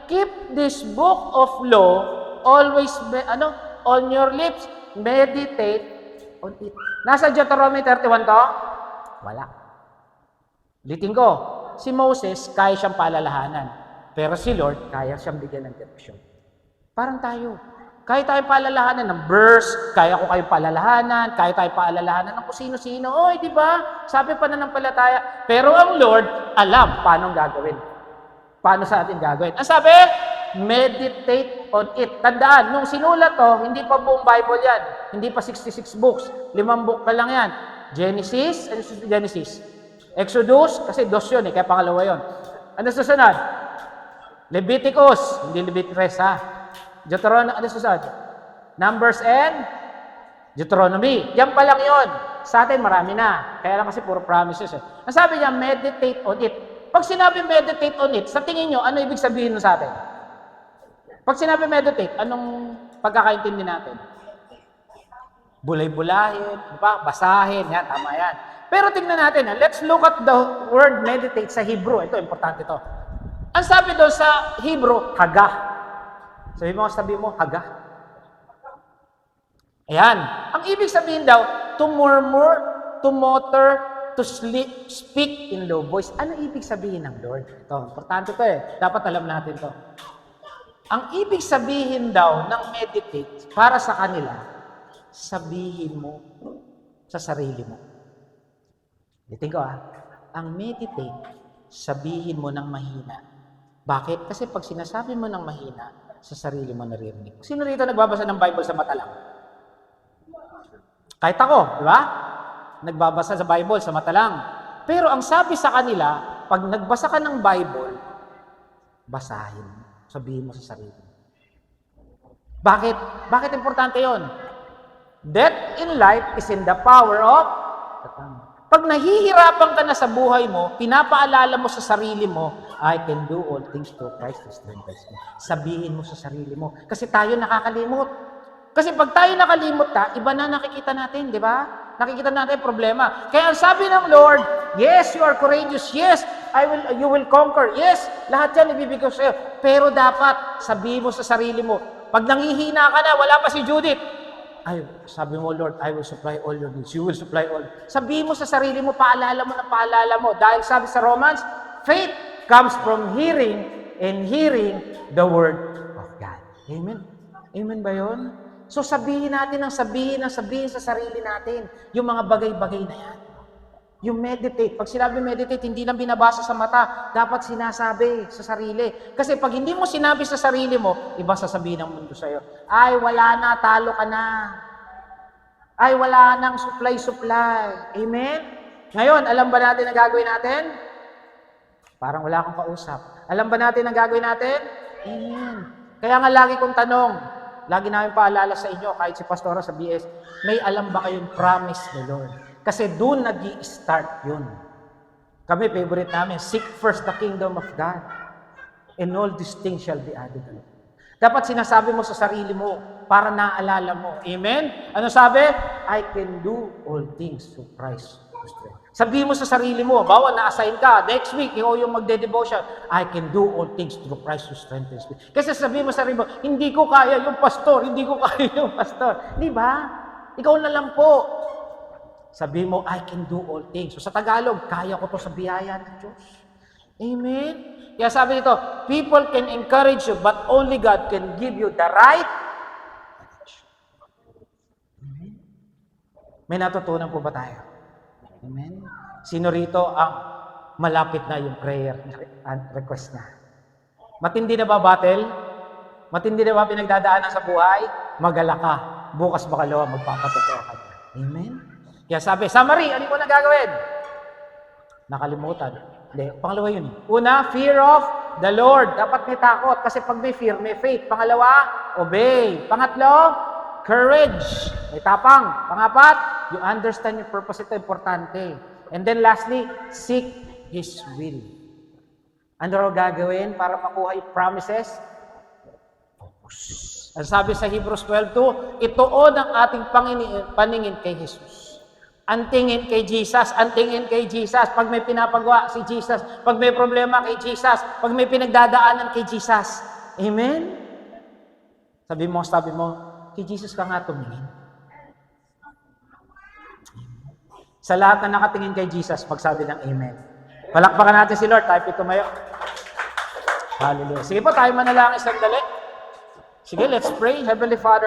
S1: keep this book of law always on your lips, meditate on it. Nasa Deuteronomy 31 to? Wala. Ulitin ko, si Moses, kaya siyang paalalahanan. Pero si Lord, kaya siyang bigyan ng direksyon. Parang tayo. Kaya tayo paalalahanan ng verse, kaya ko kayo paalalahanan, kaya tayo paalalahanan ng kung sino-sino. Oy, di ba? Sabi pa na ng palataya. Pero ang Lord, alam paano gagawin. Paano sa atin gagawin. Ang sabi, meditate on it. Tandaan, nung sinulat to, hindi pa buong Bible yan. Hindi pa 66 books. 5 book pa lang yan. Genesis, Exodus, kasi 2 yun kaya pangalawa yun. Ano susunod? Leviticus, hindi Leviticus ha. Deuteronomy, ano susunod? Numbers and Deuteronomy. Yan pa lang yun. Sa atin, marami na. Kaya lang kasi puro promises eh. Ang sabi niya, meditate on it. Pag sinabi meditate on it, sa tingin nyo, ano ibig sabihin nun sa atin? Pag sinabi meditate, anong pagkakaintindi natin? Bulay-bulahin, basahin, yan, tama yan. Pero tingnan natin, let's look at the word meditate sa Hebrew. Ito, importante to. Ang sabi doon sa Hebrew, haga. Sabi mo, haga. Ayan. Ang ibig sabihin daw, to murmur, to mutter, to speak in low voice. Ano ibig sabihin ng Lord? Ito, importante to eh. Dapat alam natin to. Ang ibig sabihin daw ng meditate para sa kanila, sabihin mo sa sarili mo. Ulitin ko ang meditate, sabihin mo ng mahina. Bakit? Kasi pag sinasabi mo ng mahina, sa sarili mo naririnig. Sino rito nagbabasa ng Bible sa mata lang? Kahit ako, di ba? Nagbabasa sa Bible sa mata lang. Pero ang sabi sa kanila, pag nagbasa ka ng Bible, basahin. Sabihin mo sa sarili. Bakit? Bakit importante yon? Death in life is in the power of the tongue. Pag nahihirapan ka na sa buhay mo, pinapaalala mo sa sarili mo, I can do all things through Christ who strengthens me. Sabihin mo sa sarili mo. Kasi tayo nakakalimot. Kasi pag tayo nakalimot iba na nakikita natin, di ba? Nakikita natin problema. Kaya ang sabi ng Lord, yes, you are courageous. Yes, you will conquer. Yes, lahat yan ibibigay ko sa'yo. Pero dapat, sabihin mo sa sarili mo, pag nangihina ka na, wala pa si Judith. Ay, sabi mo, Lord, I will supply all your needs. You will supply all. Sabihin mo sa sarili mo, paalala mo. Dahil sabi sa Romans, faith comes from hearing, and hearing the word of God. Amen? Amen ba yun? So sabihin natin sa sarili natin, yung mga bagay-bagay na yan. Yung meditate. Pag sinabi meditate, hindi lang binabasa sa mata, dapat sinasabi sa sarili. Kasi pag hindi mo sinabi sa sarili mo, iba sasabihin ng mundo sa'yo. Ay, wala na, talo ka na. Ay, wala nang supply. Amen? Ngayon, alam ba natin ang gagawin natin? Parang wala akong kausap. Alam ba natin ang gagawin natin? Amen. Kaya nga lagi kong tanong, lagi namin paalala sa inyo, kahit si Pastora sa BS, may alam ba kayong promise ni Lord? Kasi doon nag-i-start yun. Kami, favorite namin, seek first the kingdom of God, and all these things shall be added unto you. Dapat sinasabi mo sa sarili mo para naalala mo. Amen? Ano sabi? I can do all things through Christ who strengthens. Sabihin mo sa sarili mo, bawa na-assign ka, next week, ikaw yung magde-devotion, I can do all things through Christ who strengthens me. Kasi sabihin mo sa sarili mo, hindi ko kaya yung pastor, hindi ko kaya yung pastor. Di ba? Ikaw na lang po. Sabihin mo, I can do all things. So sa Tagalog, kaya ko to sa biyaya ng Diyos. Amen? Kaya sabi dito, people can encourage you, but only God can give you the right. Amen? May natutunan po ba tayo? Amen? Sino rito ang malapit na yung prayer request niya? Matindi na ba battle? Matindi na ba pinagdadaanan sa buhay? Magala ka. Bukas makalawa, magpapatotoo ka. Amen? Kaya sabi, summary, ano mo na gagawin? Nakalimutan. Hindi, pangalawa yun. Una, fear of the Lord. Dapat may takot kasi pag may fear, may faith. Pangalawa, obey. Pangatlo, courage. May tapang. Pangapat, you understand your purpose. Ito importante. And then lastly, seek His will. Ano raw gagawin para makuha yung promises? Focus. Ang sabi sa Hebrews 12:2, ituon ang ating paningin kay Jesus. Ang tingin kay Jesus, ang tingin kay Jesus. Pag may pinapagawa si Jesus, pag may problema kay Jesus, pag may pinagdadaanan kay Jesus. Amen? Sabi mo, kay Jesus ka nga tumingin. Sa lahat na nakatingin kay Jesus, magsabi ng Amen. Palakpakan natin si Lord. Tayo tumayo. Hallelujah. Sige po, tayo manalangin sandali. Sige, let's pray. Heavenly Father,